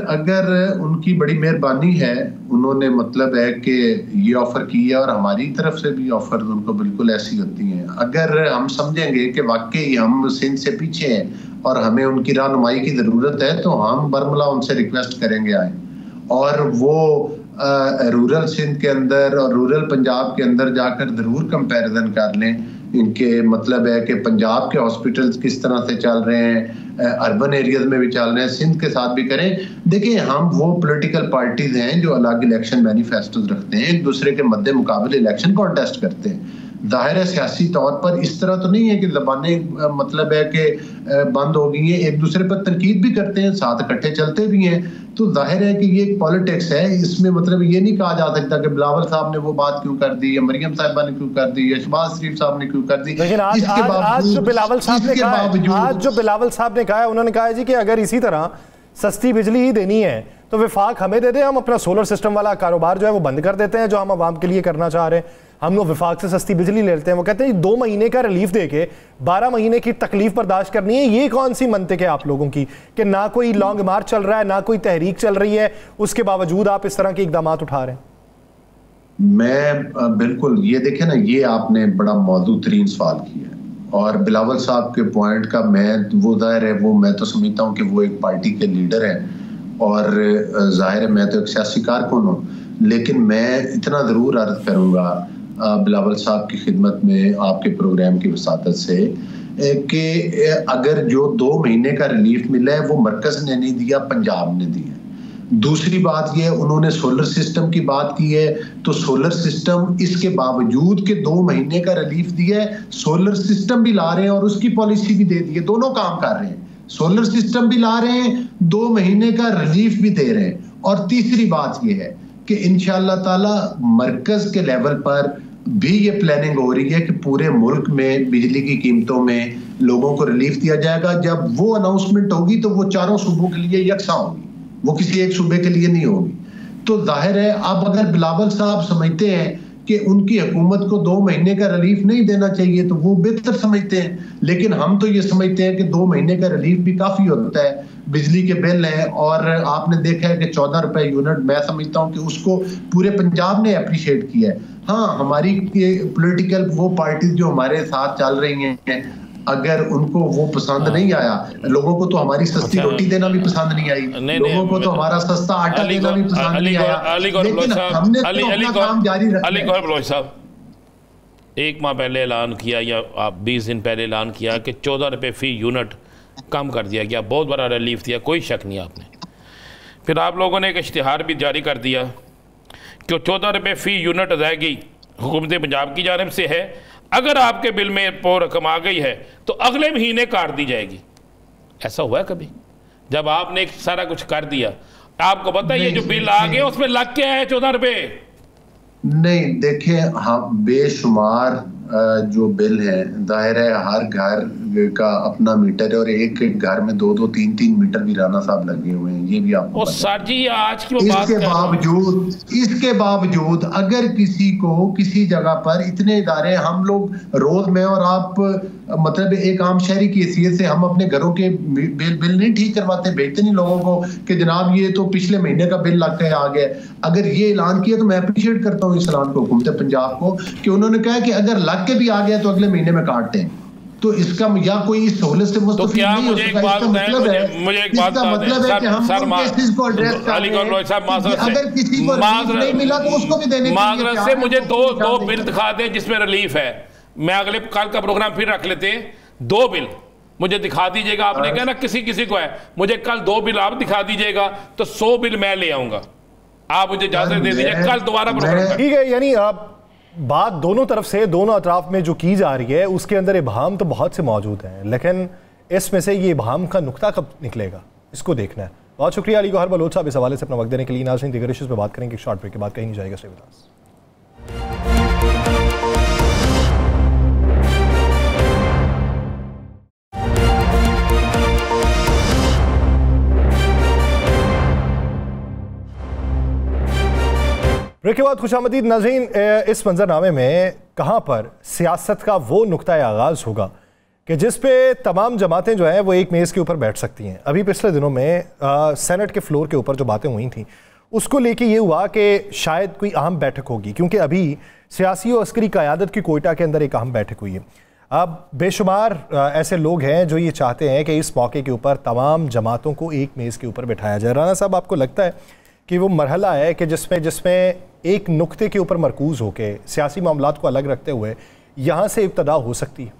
अगर उनकी बड़ी मेहरबानी है, उन्होंने मतलब है कि ये ऑफर की है और हमारी तरफ से भी ऑफर उनको बिल्कुल ऐसी होती हैं। अगर हम समझेंगे कि वाकई हम सिंध से पीछे हैं और हमें उनकी रहनुमाई की ज़रूरत है, तो हम बरमला उनसे रिक्वेस्ट करेंगे आए, और वो रूरल सिंध के अंदर और रूरल पंजाब के अंदर जाकर ज़रूर कंपैरिजन कर लें। इनके मतलब है कि पंजाब के हॉस्पिटल्स किस तरह से चल रहे हैं, अर्बन एरियाज में भी चल रहे हैं, सिंध के साथ भी करें। देखिए, हम वो पॉलिटिकल पार्टीज हैं जो अलग इलेक्शन मैनिफेस्टोज रखते हैं, एक दूसरे के मद्दे मुकाबले इलेक्शन कॉन्टेस्ट करते हैं। जाहिर है सियासी तौर पर इस तरह तो नहीं है कि ज़बानें मतलब है कि बंद हो गई हैं, एक दूसरे पर तनकीद भी करते हैं, साथ इकट्ठे चलते भी हैं। तो जाहिर है कि ये एक पॉलिटिक्स है, इसमें मतलब ये नहीं कहा जा सकता कि बिलावल साहब ने वो बात क्यों कर दी या मरियम साहिबा ने क्यों कर दी या शहबाज शरीफ साहब ने क्यों कर दी। लेकिन आज जो बिलावल साहब ने कहा है, उन्होंने कहा है जी कि अगर इसी तरह सस्ती बिजली ही देनी है तो विफाक हमें दे दे, हम अपना सोलर सिस्टम वाला कारोबार जो है वो बंद कर देते हैं जो हम आवाम के लिए करना चाह रहे हैं, हम लोग विफाक से सस्ती बिजली ले लेते हैं। वो कहते हैं 2 महीने का रिलीफ देके 12 महीने की तकलीफ बर्दाश्त करनी है। ये कौन सी मंतिक है आप लोगों की कि ना कोई लॉन्ग मार्च चल रहा है, ना कोई तहरीक चल रही है, उसके बावजूद आप इस तरह के इकदाम उठा रहे हैं? मैं बिल्कुल, ये देखे ना, ये आपने बड़ा मौजूद तरीन सवाल किया है और बिलावल साहब के पॉइंट का मैं वो जाहिर है वो मैं तो समझता हूँ कि वो एक पार्टी के लीडर हैं और जाहिर है मैं तो एक सियासी कारकुन हूँ, लेकिन मैं इतना ज़रूर अर्ज करूँगा बिलावल साहब की खिदमत में आपके प्रोग्राम की वसातत से कि अगर जो 2 महीने का रिलीफ मिला है वो मरकज़ ने नहीं दिया, पंजाब ने दिया। दूसरी बात यह, उन्होंने सोलर सिस्टम की बात की है, तो सोलर सिस्टम इसके बावजूद के 2 महीने का रिलीफ दिया है, सोलर सिस्टम भी ला रहे हैं और उसकी पॉलिसी भी दे दी है, दोनों काम कर रहे हैं, सोलर सिस्टम भी ला रहे हैं, 2 महीने का रिलीफ भी दे रहे हैं। और तीसरी बात यह है कि इंशाअल्लाह ताला मरकज के लेवल पर भी ये प्लानिंग हो रही है कि पूरे मुल्क में बिजली की कीमतों में लोगों को रिलीफ दिया जाएगा। जब वो अनाउंसमेंट होगी तो वो चारों सूबों के लिए यकसा होगी, वो किसी एक सूबे के लिए नहीं होगी। तो जाहिर है अब अगर बिलावल साहब समझते हैं कि उनकी हुकूमत को 2 महीने का रिलीफ नहीं देना चाहिए तो वो बेहतर समझते हैं, लेकिन हम तो ये समझते हैं कि 2 महीने का रिलीफ भी काफी होता है। बिजली के बिल है और आपने देखा है कि 14 रुपए यूनिट, मैं समझता हूं कि उसको पूरे पंजाब ने अप्रिशिएट किया है। हाँ, हमारी पॉलिटिकल वो पार्टी जो हमारे साथ चल रही हैं, अगर उनको वो पसंद नहीं आया, लोगों को तो हमारी सस्ती रोटी देना भी पसंद नहीं आई, लोगों को तो हमारा सस्ता आटा देना भी पसंद नहीं आया, लेकिन हमने तो अपना काम जारी रखा। अली गौहर बलोच साहब, 1 माह पहले ऐलान किया या आप 20 दिन पहले ऐलान किया कि 14 रुपये फी यूनिट कम कर दिया गया, बहुत बड़ा रिलीफ दिया, कोई शक नहीं आपने। फिर आप लोगों ने एक इश्तिहार भी जारी कर दिया कि 14 रुपये फी यूनिट अदायगी हुकूमत पंजाब की जानिब से है, अगर आपके बिल में वो रकम आ गई है तो अगले महीने काट दी जाएगी। ऐसा हुआ है कभी जब आपने सारा कुछ कर दिया? आपको पता है ये जो बिल आ गया उसमें लग के आए 14 रुपये? नहीं, देखिए, हाँ, बेशुमार जो बिल है, जाहिर है हर घर का अपना मीटर है और एक एक घर में 2-2, 3-3 मीटर भी राना साहब लगे हुए हैं, ये भी आपको सर जी आज की इसके बावजूद अगर किसी को किसी जगह पर इतने इदारे, हम लोग रोज में और आप मतलब एक आम शहरी की हैसियत से हम अपने घरों के बिल नहीं ठीक करवाते, भेजते नहीं लोगों को कि जनाब ये तो पिछले महीने का बिल लग के आ गया। अगर ये ऐलान किया तो मैं अप्रिशिएट करता हूँ इस ऐलान को हुकूमत पंजाब को कि उन्होंने कहा कि अगर लग के भी आ गया तो अगले महीने में काटते हैं। तो इसका या कोई इस सहूलत से मुस्तफीद नहीं हो सकता। इसका मतलब है कि हम केसेस को एड्रेस कर रहे हैं, अगर किसी को रिलीफ नहीं मिला तो उसको भी देने माजरत से मुझे दो बिल दिखा दें जिसमें रिलीफ है। मैं अगले कल का प्रोग्राम फिर रख लेते हैं, 2 बिल मुझे दिखा दीजिएगा। आपने कहा ना किसी किसी को है, मुझे कल 2 बिल आप दिखा दीजिएगा तो 100 बिल मैं ले आऊंगा। आप मुझे इजाजत दे दीजिए, कल दोबारा प्रोग्राम। ठीक है, यानी आप बात दोनों तरफ से, दोनों अतराफ में जो की जा रही है उसके अंदर इबहम तो बहुत से मौजूद हैं, लेकिन इसमें से ये इबहम का नुक्ता कब निकलेगा इसको देखना है। बहुत शुक्रिया अली गौहर बलोच साहब इस हवाले से अपना वक्त देने के लिए। नाज़रीन, दीगर इश्यूज़ पे बात करेंगे शॉर्ट ब्रेक के बाद, कहीं नहीं जाएगा। Stay with us. ब्रेक के बाद खुशामदीद नाज़रीन, इस मंजरनामे में कहाँ पर सियासत का वो नुक्ता आगाज़ होगा कि जिस पे तमाम जमातें जो हैं वो एक मेज़ के ऊपर बैठ सकती हैं। अभी पिछले दिनों में सेनेट के फ्लोर के ऊपर जो बातें हुई थी उसको लेके ये हुआ कि शायद कोई अहम बैठक होगी, क्योंकि अभी सियासी और अस्करी क़यादत की कोयटा के अंदर एक अहम बैठक हुई है। अब बेशुमार ऐसे लोग हैं जो ये चाहते हैं कि इस मौके के ऊपर तमाम जमातों को एक मेज़ के ऊपर बैठाया जाए। राना साहब, आपको लगता है कि वो मरहला है कि जिसमें एक नुक्ते के ऊपर मरकूज़ होकर सियासी मामलात को अलग रखते हुए यहाँ से इब्तदा हो सकती है?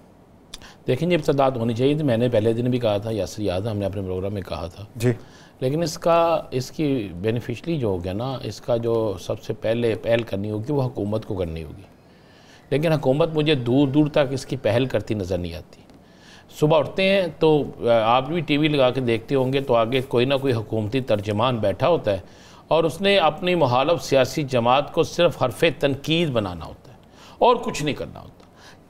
देखें, ये इब्तदा होनी चाहिए थी। मैंने पहले दिन भी कहा था, यासर याद है, हमने अपने प्रोग्राम में कहा था जी। लेकिन इसकी बेनिफिशरी जो हो गया ना, इसका जो सबसे पहले पहल करनी होगी वो हुकूमत को करनी होगी। लेकिन हुकूमत मुझे दूर दूर तक इसकी पहल करती नज़र नहीं आती। सुबह उठते हैं तो आप भी टीवी लगा के देखते होंगे तो आगे कोई ना कोई हुकूमती तर्जमान बैठा होता है और उसने अपनी मुखालिफ सियासी जमात को सिर्फ हरफ़े तनकीद बनाना होता है और कुछ नहीं करना होता।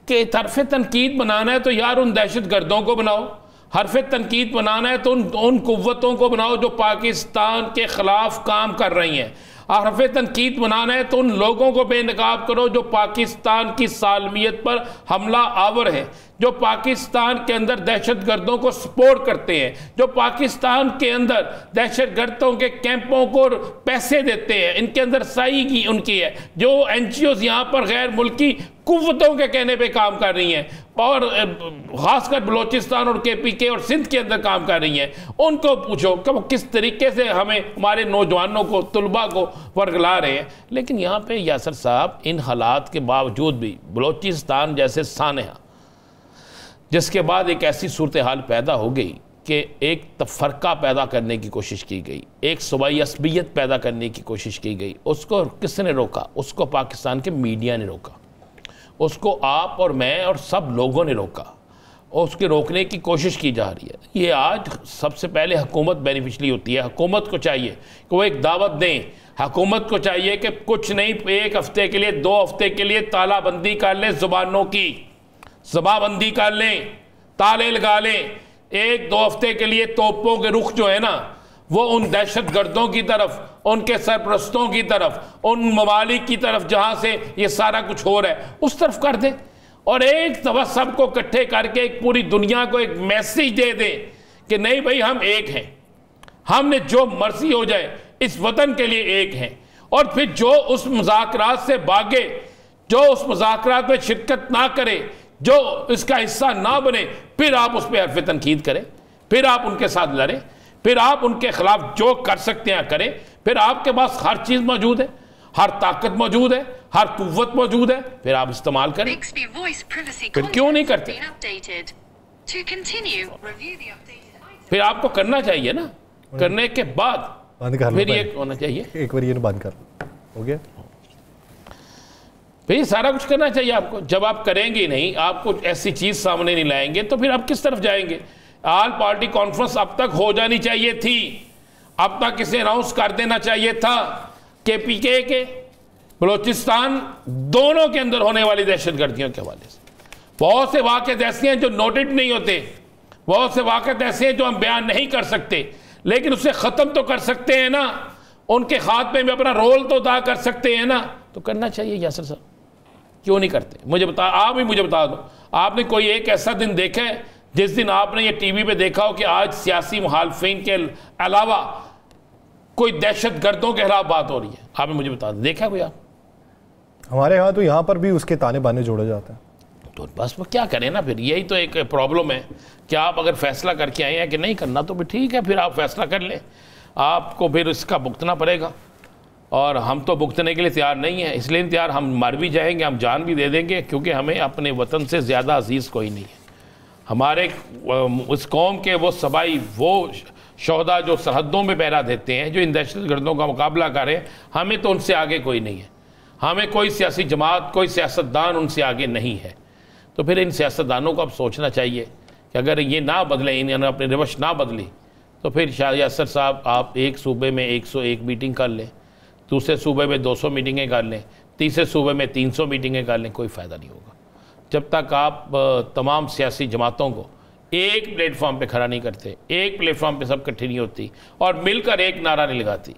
कि हरफ़े तनकीद बनाना है तो यार उन दहशत गर्दों को बनाओ, हरफ़े तनकीद बनाना है तो उन कुव्वतों को बनाओ जो पाकिस्तान के ख़िलाफ़ काम कर रही हैं, हरफ़े तनकीद बनाना है तो उन लोगों को बेनकाब करो जो पाकिस्तान की सालमियत पर हमला आवर है, जो पाकिस्तान के अंदर दहशत गर्दों को सपोर्ट करते हैं, जो पाकिस्तान के अंदर दहशत गर्दों के कैंपों को पैसे देते हैं, इनके अंदर सही की उनकी है, जो NGOs यहाँ पर गैर मुल्की कुव्वतों के कहने पे काम कर रही हैं और ख़ासकर बलोचिस्तान और KPK और सिंध के अंदर काम कर रही हैं, उनको पूछो कि वो किस तरीके से हमें हमारे नौजवानों को, तुलबा को वर्गला रहे हैं। लेकिन यहाँ पे यासर साहब, इन हालात के बावजूद भी बलोचिस्तान जैसे सानहा, जिसके बाद एक ऐसी सूरत हाल पैदा हो गई कि एक तफरका पैदा करने की कोशिश की गई, एक सूबाई असबियत पैदा करने की कोशिश की गई, उसको किसने रोका? उसको पाकिस्तान के मीडिया ने रोका, उसको आप और मैं और सब लोगों ने रोका और उसके रोकने की कोशिश की जा रही है। ये आज सबसे पहले हुकूमत बेनिफिशरी होती है। हुकूमत को चाहिए कि वो एक दावत दें, हुकूमत को चाहिए कि कुछ नहीं, 1 हफ्ते के लिए, 2 हफ्ते के लिए तालाबंदी कर लें, ज़ुबानों की ज़बाबंदी कर लें, ताले लगा लें, 1-2 हफ्ते के लिए तोपों के रुख जो है ना वो उन दहशत गर्दों की तरफ, उनके सरपरस्तों की तरफ, उन ममालिक की तरफ जहां से ये सारा कुछ हो रहा है उस तरफ कर दें, और एक दफा सबको इकट्ठे करके एक पूरी दुनिया को एक मैसेज दे दें कि नहीं भाई हम एक हैं, हमने जो मर्जी हो जाए इस वतन के लिए एक हैं। और फिर जो उस मुज़ाकरात से भागे, जो उस मुज़ाकरात में शिरकत ना करे, जो इसका हिस्सा ना बने, फिर आप उस पर हरफ तनकीद करें, फिर आप उनके साथ लड़ें, फिर आप उनके खिलाफ जो कर सकते हैं करें। फिर आपके पास हर चीज मौजूद है, हर ताकत मौजूद है, हर कुव्वत मौजूद है, फिर आप इस्तेमाल करें। फिर क्यों नहीं करते? फिर आपको करना चाहिए ना, करने के बाद फिर ये होना चाहिए, एक बार ये बंद कर हो गया, फिर सारा कुछ करना चाहिए आपको। जब आप करेंगे नहीं, आपको ऐसी चीज सामने नहीं लाएंगे, तो फिर आप किस तरफ जाएंगे? ऑल पार्टी कॉन्फ्रेंस अब तक हो जानी चाहिए थी, अब तक इसे अनाउंस कर देना चाहिए था कि पीके के बलोचिस्तान दोनों के अंदर होने वाली दहशतगर्दियों के हवाले से बहुत से वाक़े ऐसे हैं जो नोटेड नहीं होते, बहुत से वाक़े ऐसे हैं जो हम बयान नहीं कर सकते, लेकिन उसे ख़त्म तो कर सकते हैं ना, उनके खात्मे में अपना रोल तो अदा कर सकते हैं ना, तो करना चाहिए। यासिर साहब क्यों नहीं करते? मुझे बता, आप ही मुझे बता दो, आपने कोई एक ऐसा दिन देखा है जिस दिन आपने ये टीवी पे देखा हो कि आज सियासी मुखालफिन के अलावा कोई दहशत गर्दों के खिलाफ बात हो रही है? आपने मुझे बता दो, देखा कोई आप? हमारे यहाँ तो यहाँ पर भी उसके ताने बाने जोड़े जाते हैं, तो बस वो क्या करें ना, फिर यही तो एक प्रॉब्लम है कि आप अगर फैसला करके आए हैं कि नहीं करना तो भी ठीक है, फिर आप फैसला कर लें, आपको फिर इसका भुगतना पड़ेगा। और हम तो भुगतने के लिए तैयार नहीं है, इसलिए नहीं तैयार, हम मर भी जाएंगे, हम जान भी दे देंगे, क्योंकि हमें अपने वतन से ज़्यादा अजीज़ कोई नहीं है। हमारे उस कौम के वो सबाई, वो शोहदा जो सरहदों में पहरा देते हैं, जो इन दहशत गर्दों का मुकाबला करें, हमें तो उनसे आगे कोई नहीं है, हमें कोई सियासी जमात, कोई सियासतदान उनसे आगे नहीं है। तो फिर इन सियासतदानों को अब सोचना चाहिए कि अगर ये ना बदलें, इन्होंने अपनी रवश ना बदली, तो फिर शाह यासर साहब आप एक सूबे में 101 मीटिंग कर लें, दूसरे सूबे में 200 मीटिंगें कर लें, तीसरे सूबे में 300 मीटिंगें कर लें, कोई फ़ायदा नहीं होगा जब तक आप तमाम सियासी जमातों को एक प्लेटफॉर्म पे खड़ा नहीं करते, एक प्लेटफॉर्म पे सब इकट्ठी नहीं होती और मिलकर एक नारा नहीं लगाती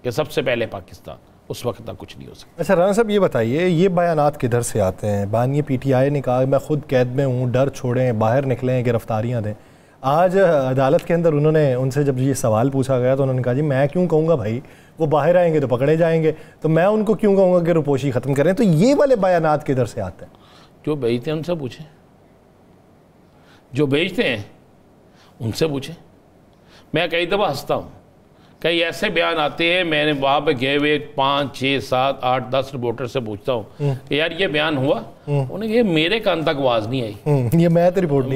कि सबसे पहले पाकिस्तान, उस वक्त तक कुछ नहीं हो सकता। अच्छा राना साहब ये बताइए, ये बयानात किधर से आते हैं? बानिए PTI ने कहा मैं खुद कैद में हूँ, डर छोड़ें, बाहर निकलें, गिरफ्तारियाँ दें। आज अदालत के अंदर उन्होंने, उनसे जब ये सवाल पूछा गया तो उन्होंने कहा जी मैं क्यों कहूँगा भाई, वो बाहर आएंगे तो पकड़े जाएंगे, तो मैं उनको क्यों कहूँगा कि रुपोशी ख़त्म करें। तो ये वाले बयानात किधर से आते हैं? जो भेजते हैं उनसे पूछें, जो भेजते हैं उनसे पूछें। मैं कई दफ़ा हंसता हूँ, कई ऐसे बयान आते हैं, मैंने वहाँ पे गए हुए 5, 6, 7, 8, 10 रिपोर्टर से पूछता हूँ कि यार ये बयान हुआ, उन्हें ये मेरे कान तक आवाज़ नहीं आई, ये मैं तो रिपोर्ट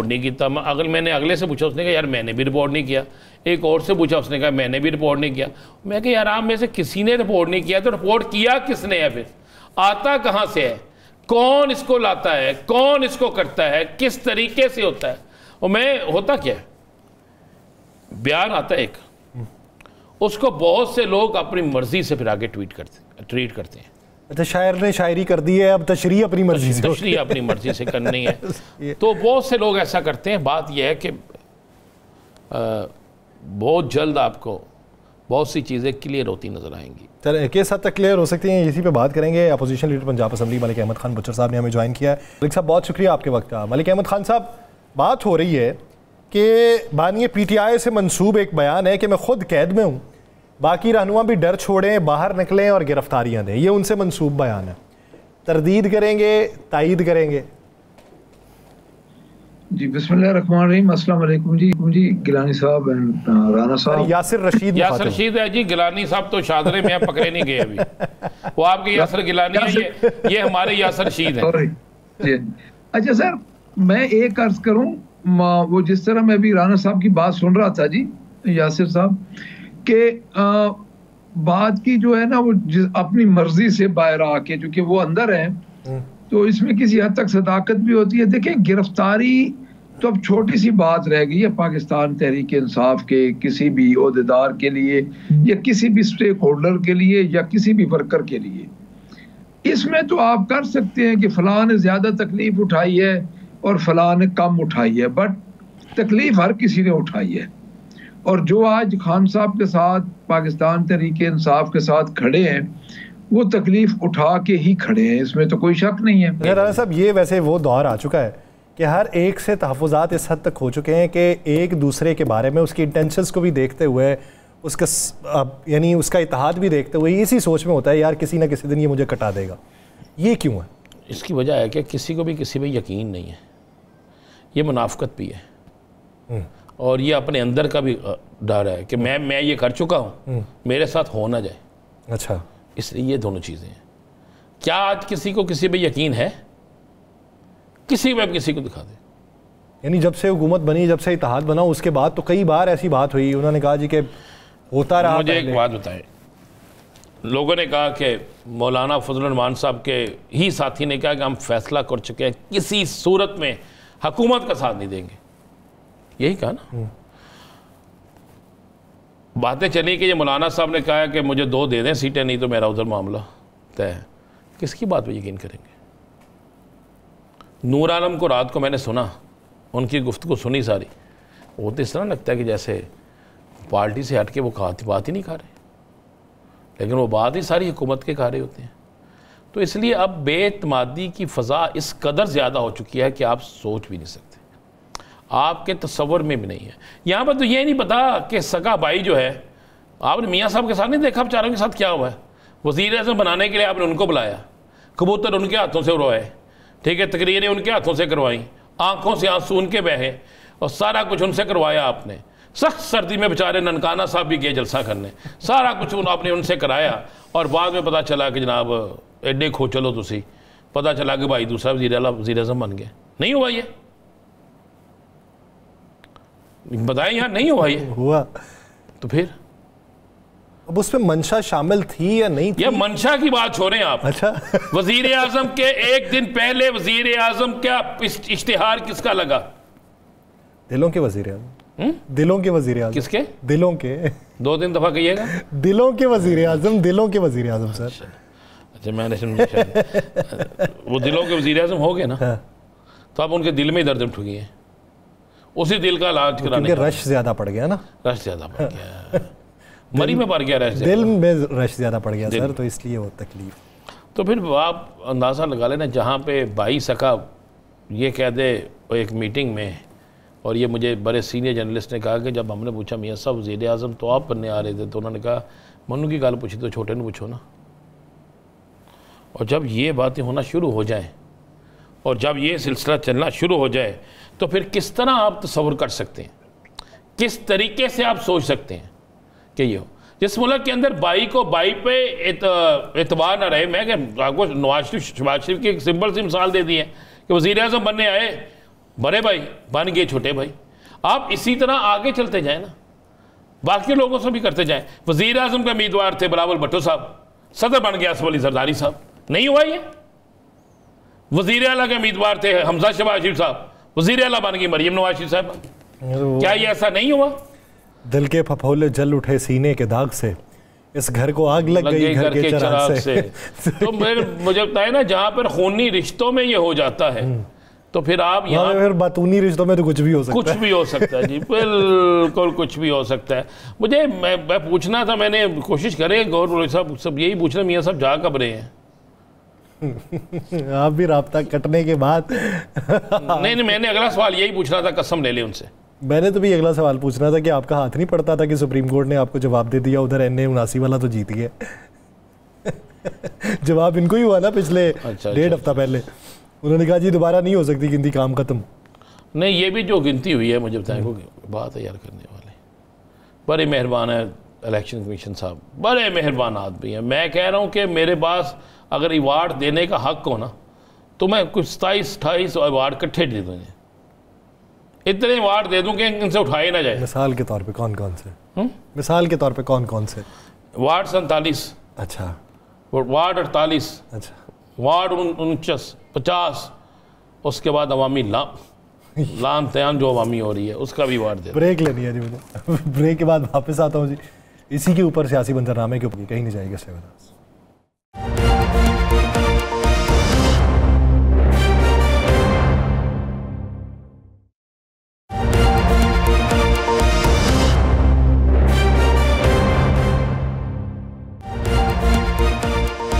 नहीं की। तब अगर मैंने अगले से पूछा, उसने कहा यार मैंने भी रिपोर्ट नहीं किया। एक और से पूछा, उसने कहा मैंने भी रिपोर्ट नहीं किया। मैं कहा यार आप में से किसी ने रिपोर्ट नहीं किया, तो रिपोर्ट किया किसने है? फिर आता कहाँ से है? कौन इसको लाता है? कौन इसको करता है? किस तरीके से होता है? और मैं होता क्या है, बयान आता है एक, उसको बहुत से लोग अपनी मर्जी से फिर आगे ट्रीट करते हैं। अच्छा, शायर ने शायरी कर दी है, अब तशरीह अपनी मर्जी से, तशरीह अपनी मर्जी से करनी है। तो बहुत से लोग ऐसा करते हैं। बात यह है कि बहुत जल्द आपको बहुत सी चीज़ें क्लियर होती नजर आएंगी। चल किस हद तक क्लियर हो सकती हैं, इसी पे बात करेंगे। Opposition leader Punjab assembly Malik Ahmad Khan Bhachar साहब ने हमें ज्वाइन किया है। मलिक साहब बहुत शुक्रिया आपके वक्त का। मलिक अहमद खान साहब, बात हो रही है कि बानिए PTI से मंसूब एक बयान है कि मैं खुद कैद में हूँ, बाकी रहनुमा भी डर छोड़ें, बाहर निकलें और गिरफ्तारियाँ दें। ये उनसे मंसूब बयान है, तरदीद करेंगे, तायीद करेंगे? जी बिस्मिल्लाहिर्रहमानिर्रहीम, अस्सलाम वालेकुम जी गिलानी साहब एंड राना साहब। यासिर रशीद है जी। गिलानी साहब तो शादरे में पकड़े नहीं गए अभी, वो आपके यासिर गिलानी है, ये हमारे यासिर रशीद है। अच्छा सर, मैं एक अर्ज करूं, वो जिस तरह मैं भी राना साहब की बात सुन रहा था जी, यासिर साहब के बात की जो है ना, वो अपनी मर्जी से बाहर आके, चूंकि वो अंदर है तो इसमें किसी हद तक सदाकत भी होती है। देखिए, गिरफ्तारी तो अब छोटी सी बात रह गई है पाकिस्तान तहरीक इंसाफ के किसी भी ओहदेदार के लिए या किसी भी स्टेक होल्डर के लिए या किसी भी वर्कर के लिए। इसमें तो आप कर सकते हैं कि फलां ने ज्यादा तकलीफ उठाई है और फलां ने कम उठाई है, बट तकलीफ हर किसी ने उठाई है। और जो आज खान साहब के साथ पाकिस्तान तहरीके इंसाफ के साथ खड़े हैं वो तकलीफ उठा के ही खड़े हैं, इसमें तो कोई शक नहीं है। राणा साहब ये वैसे वो दौर आ चुका है कि हर एक से तहफ़्फ़ुज़ात इस हद तक हो चुके हैं कि एक दूसरे के बारे में उसकी इंटेंशंस को भी देखते हुए उसका यानी उसका इत्तेहाद भी देखते हुए इसी सोच में होता है यार किसी ना किसी दिन ये मुझे कटा देगा। ये क्यों है? इसकी वजह है कि किसी को भी किसी पे यकीन नहीं है, ये मुनाफकत भी है और ये अपने अंदर का भी डर है कि मैं ये कर चुका हूँ, मेरे साथ हो ना जाए। अच्छा, इसलिए ये दोनों चीज़ें हैं। क्या आज किसी को किसी पे यकीन है? किसी पे किसी को दिखा दे। यानी जब से हुकूमत बनी, जब से इत्तेहाद बना, उसके बाद तो कई बार ऐसी बात हुई, उन्होंने कहा जी कि होता रहा। मुझे एक बात बताएं, लोगों ने कहा कि मौलाना फजलुर रहमान साहब के ही साथी ने कहा कि हम फैसला कर चुके हैं किसी सूरत में हुकूमत का साथ नहीं देंगे, यही कहा ना। बातें चली कि ये मौलाना साहब ने कहा कि मुझे 2 दे दें सीटें, नहीं तो मेरा उधर मामला तय है। किसकी बात पे यकीन करेंगे? नूर आलम को रात को मैंने सुना, उनकी गुफ्तगू सुनी सारी, वो तो इस तरह लगता है कि जैसे पार्टी से हट के वो बात ही नहीं कर रहे, लेकिन वो बात ही सारी हुकूमत के कर रहे होते हैं। तो इसलिए अब बेतमादी की फ़ज़ा इस कदर ज़्यादा हो चुकी है कि आप सोच भी नहीं सकते, आपके तस्वर में भी नहीं है। यहाँ पर तो ये नहीं पता कि सगा भाई जो है, आपने मियाँ साहब के साथ नहीं देखा बेचारों के साथ क्या हुआ है। वज़ीर आज़म बनाने के लिए आपने उनको बुलाया, कबूतर उनके हाथों से उड़वाए, ठीक है, तकरीरें उनके हाथों से करवाई, आंखों से आंसू उनके बहे और सारा कुछ उनसे करवाया आपने। सख्त सर्दी में बेचारे ननकाना साहब भी गए जलसा करने, सारा कुछ आपने उनसे कराया और बाद में पता चला कि जनाब एडे खो चलो तुसी, पता चला कि भाई दूसरा वज़ीर आज़म बन गया। नहीं हुआ ये, बताएं यार, नहीं हुआ ये। हुआ तो फिर अब उसमें मंशा शामिल थी या नहीं थी? ये मंशा की बात छोड़ें आप। अच्छा वजीर आजम के एक दिन पहले वजीर आजम का इश्तिहार किसका लगा? दिलों के वजीर आजम। दिलों के वजीर आजम। किसके? दिलों के। 2-3 दफा कहिएगा। दिलों के वजीर आजम, दिलों के वजीर आजम सर। अच्छा मैंने सुना वो दिलों के वजीर आजम हो गए ना, तो अब उनके दिल में दर्द उठ गई है, उसी दिल का इलाज कराने क्योंकि रश ज्यादा पड़ गया ना, रश ज्यादा पड़ गया, मरी में पड़ गया रश, दिल में रश ज्यादा पड़ गया सर, तो इसलिए वो तकलीफ। तो फिर आप अंदाज़ा लगा लेना, जहाँ पे भाई सका ये कह दे एक मीटिंग में, और ये मुझे बड़े सीनियर जर्नलिस्ट ने कहा कि जब हमने पूछा मियाँ साहब वज़ीर आज़म तो आप बनने आ रहे थे, तो उन्होंने कहा मन्नू की गल पूछी तो छोटे ने पूछो ना। और जब ये बातें होना शुरू हो जाएं और जब ये सिलसिला चलना शुरू हो जाए तो फिर किस तरह आप तसव्वुर कर सकते हैं, किस तरीके से आप सोच सकते हैं कि ये हो। जिस मुल्क के अंदर बाई को बाई पे एतबार ना रहे, मैं आपको नवाज शरीफ की एक सिंपल सी मिसाल दे दी है कि वज़ीर आज़म बनने आए, बड़े भाई बन गए छोटे भाई, आप इसी तरह आगे चलते जाएं ना, बाकी लोगों से भी करते जाएं। वज़ीर आज़म के उम्मीदवार थे बिलावल भुट्टो साहब, सदर बन गया असफ अली जरदारी साहब, नहीं हुआ ये। वज़ीर आला के उम्मीदवार थे हमजा शहबाज शरीफ साहब, वज़ीर आला बन गई मरियम नवाज शरीफ साहब। क्या ये ऐसा नहीं हुआ? दिल के फफोले जल उठे सीने के दाग से, इस घर को आग लग गई घर के चिराग से। तो मुझे बताए ना, जहाँ पर खूनी रिश्तों में ये हो जाता है तो फिर आप यहाँ फिर बातूनी रिश्तों में तो कुछ भी हो सकता है, कुछ भी हो सकता है जी, बिल्कुल कुछ भी हो सकता है। मुझे मैं पूछना था, मैंने कोशिश करे गौर साहब सब यही पूछना, मियाँ साहब जा कब रहे हैं? आप भी राब्ता कटने के बाद नहीं, मैंने अगला सवाल यही पूछना था, कसम ले ले उनसे। मैंने तो भी अगला सवाल पूछना था कि आपका हाथ नहीं पड़ता था कि सुप्रीम कोर्ट ने आपको जवाब दे दिया, उधर NA-79 वाला तो जीत गया। जवाब इनको ही हुआ ना पिछले 1.5 हफ्ता पहले, उन्होंने कहा जी दोबारा नहीं हो सकती गिनती, काम खत्म। नहीं, ये भी जो गिनती हुई है मुझे बताएं, बात है यार करने वाले बड़े मेहरबान है इलेक्शन कमीशन साहब, बड़े मेहरबान आदमी हैं। मैं कह रहा हूँ कि मेरे पास अगर अवार्ड देने का हक हो ना, तो मैं कुछ 27-28 अवार्ड इकट्ठे दे दूँगे, इतने अवार्ड दे दूँ कि इनसे उठाए ना जाए। मिसाल के तौर पे कौन कौन से? मिसाल के तौर पे कौन कौन से? वार्ड 47, अच्छा, वार्ड 48, अच्छा, वार्ड 49, 50, उसके बाद अवामी लान तयान जो अवामी हो रही है उसका भी वार्ड दे। ब्रेक लेनी है जी मुझे, ब्रेक के बाद वापस आता हूँ जी, इसी के ऊपर सियासी मंजरनामे के ऊपर, कहीं नहीं जाएगा इससे।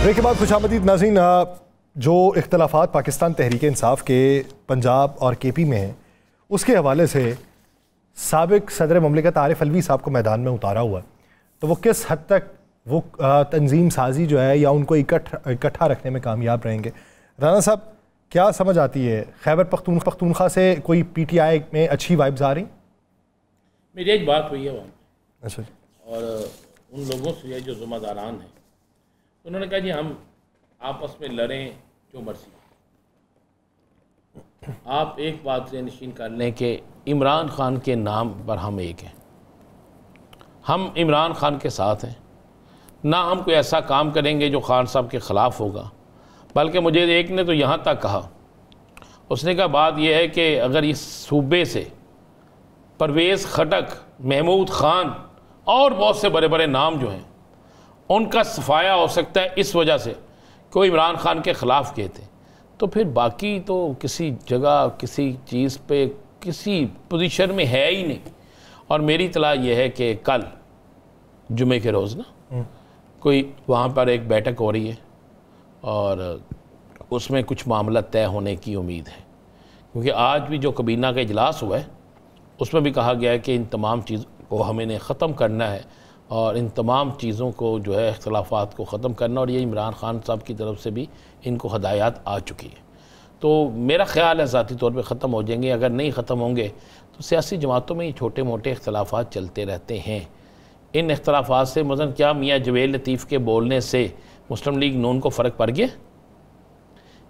ब्रेक के बाद खुशामदीद नाज़रीन, जो इख्तलाफात पाकिस्तान तहरीक इंसाफ के पंजाब और केपी में हैं उसके हवाले से साबिक सदर ममलिकत आरिफ अलवी साहब को मैदान में उतारा हुआ है, तो वो किस हद तक वो तंजीम साजी जो है या उनको इकट्ठा रखने में कामयाब रहेंगे? राना साहब, क्या समझ आती है खैबर पख्तूनख्वा से कोई PTI में अच्छी वाइब्स आ रही? मेरी एक बात हुई है वहाँ, अच्छा, और उन लोगों से जो ज़िम्मेदारान हैं उन्होंने कहा जी हम आपस में लड़ें जो मर्जी। आप एक बात से निश्चिन कर लें कि इमरान खान के नाम पर हम एक हैं, हम इमरान खान के साथ हैं। ना हम कोई ऐसा काम करेंगे जो खान साहब के ख़िलाफ़ होगा, बल्कि मुझे एक ने तो यहाँ तक कहा, उसने कहा बात यह है कि अगर इस सूबे से परवेज़ खटक, महमूद खान और बहुत से बड़े बड़े नाम जो हैं उनका सफाया हो सकता है इस वजह से कि वो इमरान खान के ख़िलाफ़ किए थे, तो फिर बाकी तो किसी जगह किसी चीज़ पे किसी पोजीशन में है ही नहीं। और मेरी इत्तला ये है कि कल जुमे के रोज़ ना कोई वहाँ पर एक बैठक हो रही है और उसमें कुछ मामला तय होने की उम्मीद है, क्योंकि आज भी जो कबीना का इजलास हुआ है उसमें भी कहा गया है कि इन तमाम चीज़ों को हमें ख़त्म करना है और इन तमाम चीज़ों को जो है इख्तलाफात को ख़त्म करना, और ये इमरान खान साहब की तरफ से भी इनको हदायत आ चुकी है। तो मेरा ख़्याल है ज़ाती तौर पे ख़त्म हो जाएंगे। अगर नहीं ख़त्म होंगे तो सियासी जमातों में ये छोटे मोटे इख्तलाफात चलते रहते हैं। इन इख्तलाफात से मसलन क्या मियाँ जवेल लतीफ़ के बोलने से मुस्लिम लीग नून को फ़र्क पड़ गया?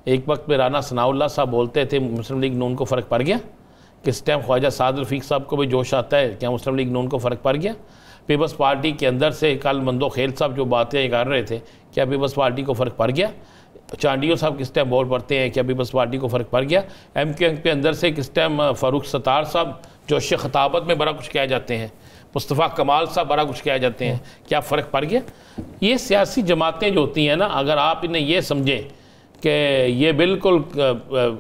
एक वक्त में राना सनाउल्लाह साहब बोलते थे मुस्लिम लीग नून को फ़र्क पड़ गया। किस टाइम ख्वाजा साद रफ़ीक साहब को भी जोश आता है, क्या मुस्लिम लीग नून को फ़र्क पड़ गया? पीपल्स पार्टी के अंदर से कल मंदो खेल साहब जो बातें कर रहे थे, क्या पीपल्स पार्टी को फ़र्क पड़ गया? चांडियो साहब किस टाइम बोल पड़ते हैं, क्या पीपल्स पार्टी को फ़र्क पड़ गया? MQ के अंदर से किस टाइम फ़ारूक सत्तार साहब जोश खताबत में बड़ा कुछ कह जाते हैं, मुस्तफ़ा कमाल साहब बड़ा कुछ कह जाते हैं, क्या फ़र्क पड़ गया? ये सियासी जमातें जो होती हैं ना, अगर आप इन्हें ये समझें कि ये बिल्कुल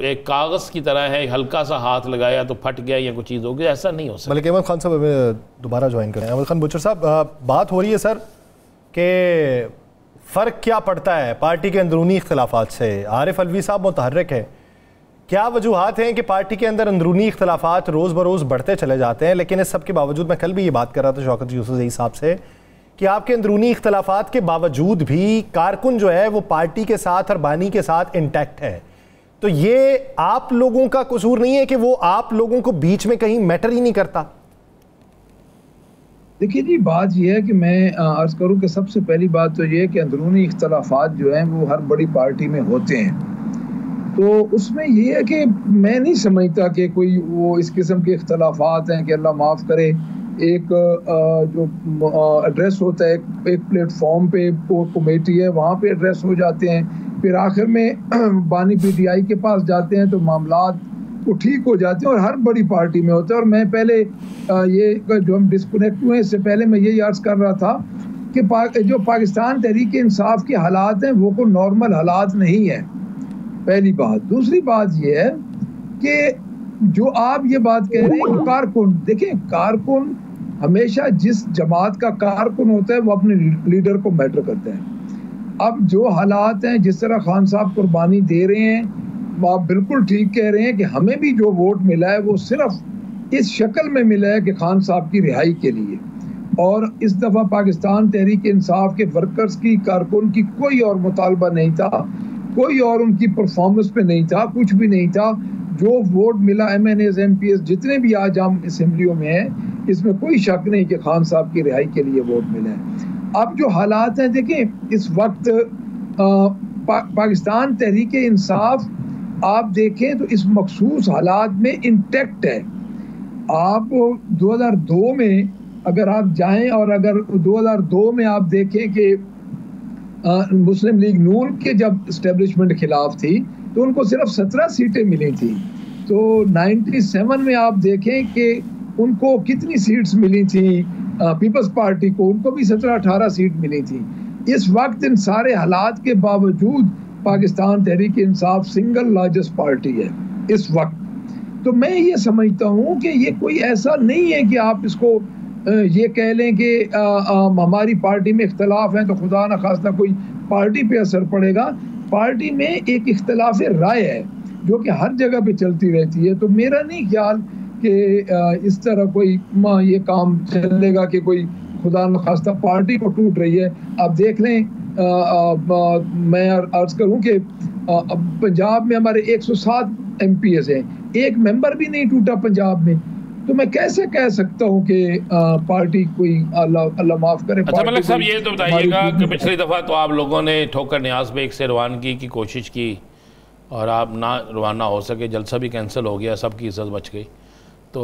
एक कागज़ की तरह है, हल्का सा हाथ लगाया तो फट गया या कोई चीज़ हो गई, ऐसा नहीं हो सकता। मलिक अहमद खान साहब हमें दोबारा ज्वाइन करें। अहमद खान बुचर साहब, बात हो रही है सर कि फ़र्क क्या पड़ता है पार्टी के अंदरूनी इख्तलाफात से? आरिफ अलवी साहब मुतहर्रिक है, क्या वजूहात हैं कि पार्टी के अंदर अंदरूनी इख्तलाफात रोज़ बरोज़ बढ़ते चले जाते हैं? लेकिन इस सब के बावजूद, मैं कल भी ये बात कर रहा था शौकत यूसुफ़ज़ई साहब से, कि आपके अंदरूनी इख्तलाफात के बावजूद भी कारकुन जो है वो पार्टी के साथ और बानी के साथ इंटैक्ट है। तो ये आप लोगों का कसूर नहीं है कि वो आप लोगों को बीच में कहीं मैटर ही नहीं करता? देखिए जी, बात यह है कि मैं अर्ज़ करूं कि सबसे पहली बात तो ये है कि अंदरूनी इख्तलाफात जो हैं वो हर बड़ी पार्टी में होते हैं। तो उसमें ये है कि मैं नहीं समझता कि कोई वो इस किस्म के इख्तलाफात हैं कि अल्लाह माफ़ करे, एक जो एड्रेस होता है एक प्लेटफॉर्म पे, कमेटी है वहाँ पे एड्रेस हो जाते हैं, फिर आखिर में बानी PTI के पास जाते हैं तो मामलात वो ठीक हो जाते हैं, और हर बड़ी पार्टी में होता है। और मैं पहले ये जो हम डिस्कनेक्ट हुए इससे पहले मैं यही अर्ज़ कर रहा था कि जो पाकिस्तान तहरीक इंसाफ के हालात हैं वो कोई नॉर्मल हालात नहीं है, पहली बात। दूसरी बात ये है कि जो आप ये बात कह रहे हैं कारकुन, देखिए कारकुन हमेशा जिस जमात का कारकुन होता है वो अपने लीडर को मैटर करते हैं। अब जो हालात हैं, जिस तरह खान साहब कुर्बानी दे रहे हैं, वो आप बिल्कुल ठीक कह रहे हैं कि हमें भी जो वोट मिला है वो सिर्फ इस शक्ल में मिला है कि खान साहब की रिहाई के लिए, और इस दफ़ा पाकिस्तान तहरीक इंसाफ के वर्कर्स की, कारकुन की कोई और मुतालबा नहीं था, कोई और उनकी परफॉर्मेंस पे नहीं था, कुछ भी नहीं था। जो वोट मिला MNAs MPs जितने भी आज हम असेंबलियों में हैं, इसमें कोई शक नहीं कि खान साहब की रिहाई के लिए वोट मिले हैं। अब जो हालात हैं, देखें इस वक्त पाकिस्तान तहरीक इंसाफ आप देखें तो इस मखसूस हालात में इंटैक्ट है। आप 2002 में अगर आप जाएं और अगर 2002 में आप देखें कि मुस्लिम लीग नून के जब इस्टेब्लिशमेंट खिलाफ थी तो उनको सिर्फ 17 सीटें मिली थी। तो 97 में आप देखें कि उनको कितनी सीट्स मिली थी, पीपल्स पार्टी को, उनको भी 17-18 सीट मिली थी। इस वक्त इन सारे हालात के बावजूद Pakistan Tehreek Insaf single largest party है इस वक्त। तो मैं ये समझता हूँ कि ये कोई ऐसा नहीं है कि आप इसको ये कह लें कि हमारी पार्टी में इख्तलाफ है तो खुदा न खास्ता कोई पार्टी पे असर पड़ेगा। पार्टी में एक इख्तलाफ राय है जो कि हर जगह पे चलती रहती है। तो मेरा नहीं ख्याल कि इस तरह कोई ये काम चलेगा कि कोई खुदा न खास्ता पार्टी को टूट रही है। आप देख लें, मैं अर्ज करूं कि पंजाब में हमारे 107 MPs हैं, एक मेंबर भी नहीं टूटा पंजाब में। तो मैं कैसे कह सकता हूं कि पार्टी कोई अल्लाह माफ करे। अच्छा मलिक साहब, ये तो बताइएगा कि पिछली दफ़ा तो आप लोगों ने ठोकर न्याज बेग से रवानगी की कोशिश की और आप ना रवाना हो सके, जलसा भी कैंसिल हो गया, सबकी इज्जत बच गई। तो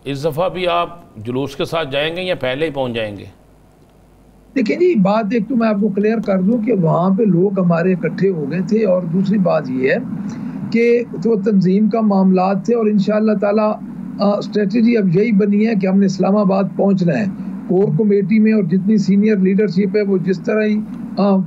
इस दफ़ा भी आप जुलूस के साथ जाएंगे या पहले ही पहुंच जाएंगे? देखिए जी, बात एक तो मैं आपको क्लियर कर दूं कि वहाँ पे लोग हमारे इकट्ठे हो गए थे, और दूसरी बात ये है कि तो तंजीम का मामला थे, और इंशाअल्लाह ताला स्ट्रेटजी अब यही बनी है कि हमने इस्लामाबाद पहुँचना है। कोर कमेटी में और जितनी सीनियर लीडरशिप है वो जिस तरह ही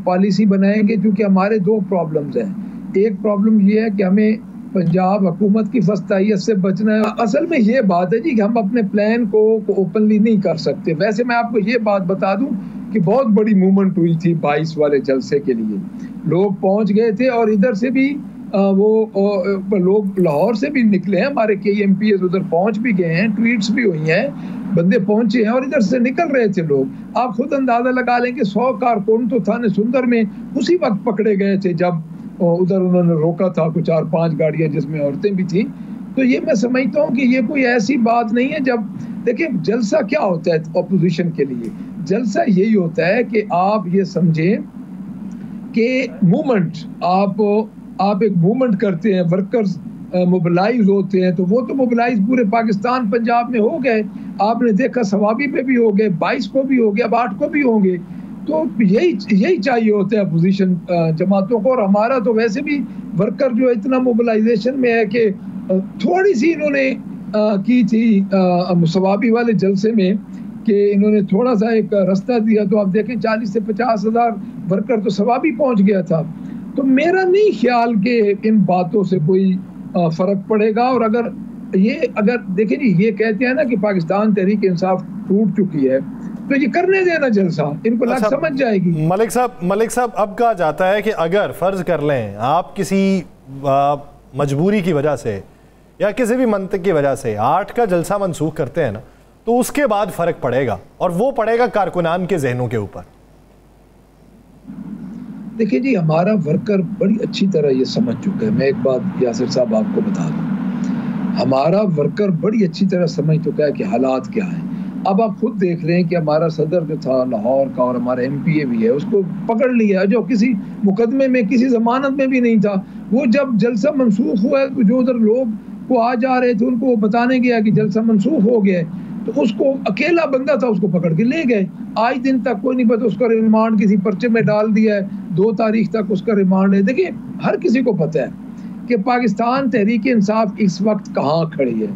पॉलिसी बनाएंगे, क्योंकि हमारे दो प्रॉब्लम्स हैं। एक प्रॉब्लम ये है कि हमें पंजाब हुकूमत की फस्तायत से बचना है। असल में ये बात है जी कि हम अपने प्लान को ओपनली नहीं कर सकते। वैसे मैं आपको ये बात बता दूं कि बहुत बड़ी मूवमेंट हुई थी 22 वाले जलसे के लिए, लोग पहुंच गए थे, और इधर से भी लोग लाहौर से भी निकले हैं, हमारे कई MPs उधर पहुंच भी गए हैं, ट्वीट्स भी हुई हैं, बंदे पहुंचे हैं और इधर से निकल रहे थे लोग। आप खुद अंदाजा लगा लें कि 100 कारकुन तो थाने सुंदर में उसी वक्त पकड़े गए थे जब उधर उन्होंने रोका था, कुछ 4-5 गाड़ियां जिसमें औरतें भी थी। तो ये मैं समझता हूँ कि ये कोई ऐसी बात नहीं है। जब देखिए जलसा क्या होता है ऑपोजिशन के लिए, जलसा यही होता है कि आप ये समझें कि मूवमेंट, आप एक मूवमेंट करते हैं, वर्कर्स मोबिलाइज होते हैं, तो वो तो मोबिलाइज पूरे पाकिस्तान पंजाब में हो गए। आपने देखा सवाबी पे भी हो गए, 22 को भी हो गया, अब 8 को भी होंगे। तो यही चाहिए होता है अपोजिशन जमातों को। और हमारा तो वैसे भी वर्कर जो इतना मोबिलाइजेशन में है कि थोड़ी सी इन्होंने की थी सवाबी वाले जलसे में कि इन्होंने थोड़ा सा एक रास्ता दिया, तो आप देखें 40 से 50 हज़ार वर्कर तो सवाबी पहुंच गया था। तो मेरा नहीं ख्याल कि इन बातों से कोई फर्क पड़ेगा। और अगर देखें जी, ये कहते हैं ना कि पाकिस्तान तहरीक इंसाफ टूट चुकी है, तो ये करने देना जलसा, इनको लग समझ जाएगी। मलिक साहब अब कहा जाता है कि अगर फर्ज कर लें आप किसी मजबूरी की वजह से या किसी भी मंतक की वजह से 8 का जलसा मनसूख करते हैं ना, तो उसके बाद फर्क पड़ेगा, और वो पड़ेगा कारकुनान के जहनों के ऊपर। देखिए जी, हमारा वर्कर बड़ी अच्छी तरह ये समझ चुका है। मैं एक बात यासिर साहब आपको बता दूं, हमारा वर्कर बड़ी अच्छी तरह समझ चुका है कि हालात क्या हैं। अब आप खुद देख रहे हैं कि हमारा सदर जो था लाहौर का और हमारा MPA भी है, उसको पकड़ लिया जो किसी मुकदमे में, किसी जमानत में भी नहीं था। वो जब जलसा मनसूख हुआ है तो जो उधर लोग को आ जा रहे थे उनको वो बताने गया कि जलसा मनसूख हो गया, तो उसको अकेला बंदा था, उसको पकड़ के ले गए। आज दिन तक कोई नहीं पता, उसका रिमांड किसी पर्चे में डाल दिया है, 2 तारीख तक उसका रिमांड है। देखिए हर किसी को पता है कि पाकिस्तान तहरीक इंसाफ इस वक्त कहाँ खड़ी है।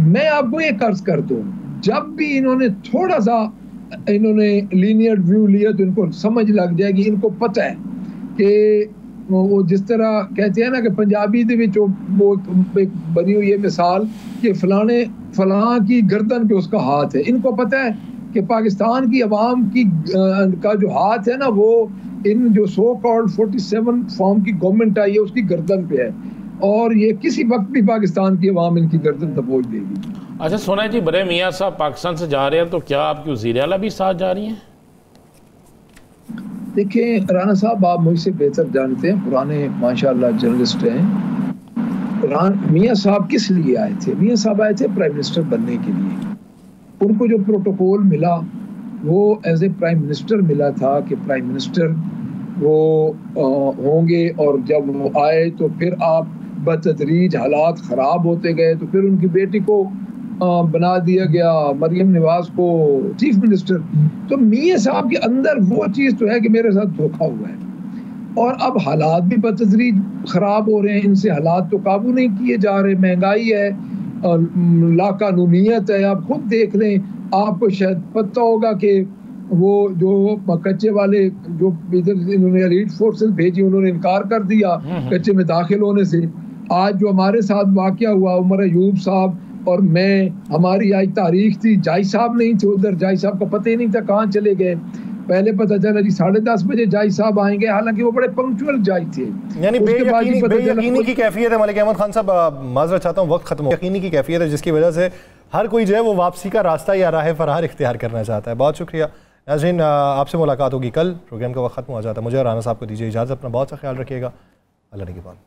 मैं आपको एक अर्ज कर दूं, जब भी इन्होंने थोड़ा सा लीनियर व्यू लिया तो इनको समझ लग जाएगी। इनको पता है कि वो जिस तरह कहते हैं ना कि पंजाबी दे विच वो एक बनी हुई है मिसाल कि फलां की गर्दन पे उसका हाथ है। इनको पता है कि पाकिस्तान की अवाम की का जो हाथ है ना, वो इन जो सो कॉल्ड 47 फॉर्म की गवर्नमेंट आई है उसकी गर्दन पे है, और ये किसी वक्त भी पाकिस्तान की अवाम इनकी गर्दन दबोच देगी। अच्छा सोना जी, बड़े मियाँ साहब पाकिस्तान से जा रहे हैं, तो क्या आपकी वज़ीर आला भी साथ जा रही हैं? देखिए राना साहब, आप मुझसे बेहतर जानते हैं, पुराने माशाल्लाह जर्नलिस्ट हैं। मियाँ साहब किस लिए आए थे? मियाँ साहब आए थे प्राइम मिनिस्टर बनने के लिए। उनको जो प्रोटोकॉल मिला वो एज ए प्राइम मिनिस्टर मिला था कि प्राइम मिनिस्टर वो होंगे, और जब वो आए तो फिर आप बतदरीज हालात ख़राब होते गए, तो फिर उनकी बेटी को बना दिया गया, मरियम नवाज को चीफ मिनिस्टर। तो मियाँ साहब के अंदर वो चीज़ तो है कि मेरे साथ धोखा हुआ है, और अब हालात भी बतदरीज ख़राब हो रहे हैं, इनसे हालात तो काबू नहीं किए जा रहे। महंगाई है, लाकानूनियत है। आप खुद देख लें, आपको शायद पता होगा कि वो जो कच्चे वाले जो इधर इन्होंने एलीट फोर्सेस भेजी, उन्होंने इनकार कर दिया कच्चे में दाखिल होने से। आज जो हमारे साथ वाक़या हुआ, उमर अयूब साहब और हमारी आज तारीख थी, जाई साहब नहीं थे उधर, जाई साहब को पता ही नहीं था कहाँ चले गए। पहले पता चला जी 10:30 बजे जाई साहब आएंगे, हालांकि वो बड़े पंक्चुअल जाई थे। यानी बेयकीनी की कैफियत है। मलिक अहमद खान साहब, माजरत चाहता हूँ, वक्त खत्म हो, यकीनी की कैफियत है जिसकी वजह से हर कोई जो है वो वापसी का रास्ता या राह फरार इख्तियार करना चाहता है। बहुत शुक्रिया नाज़रीन, आपसे मुलाकात होगी कल। प्रोग्राम का वक्त खत्म हो जाता है। मुझे और राना साहब को दीजिए इजाज़त। अपना बहुत सा ख्याल रखिएगा। अल्लाह ने की बात।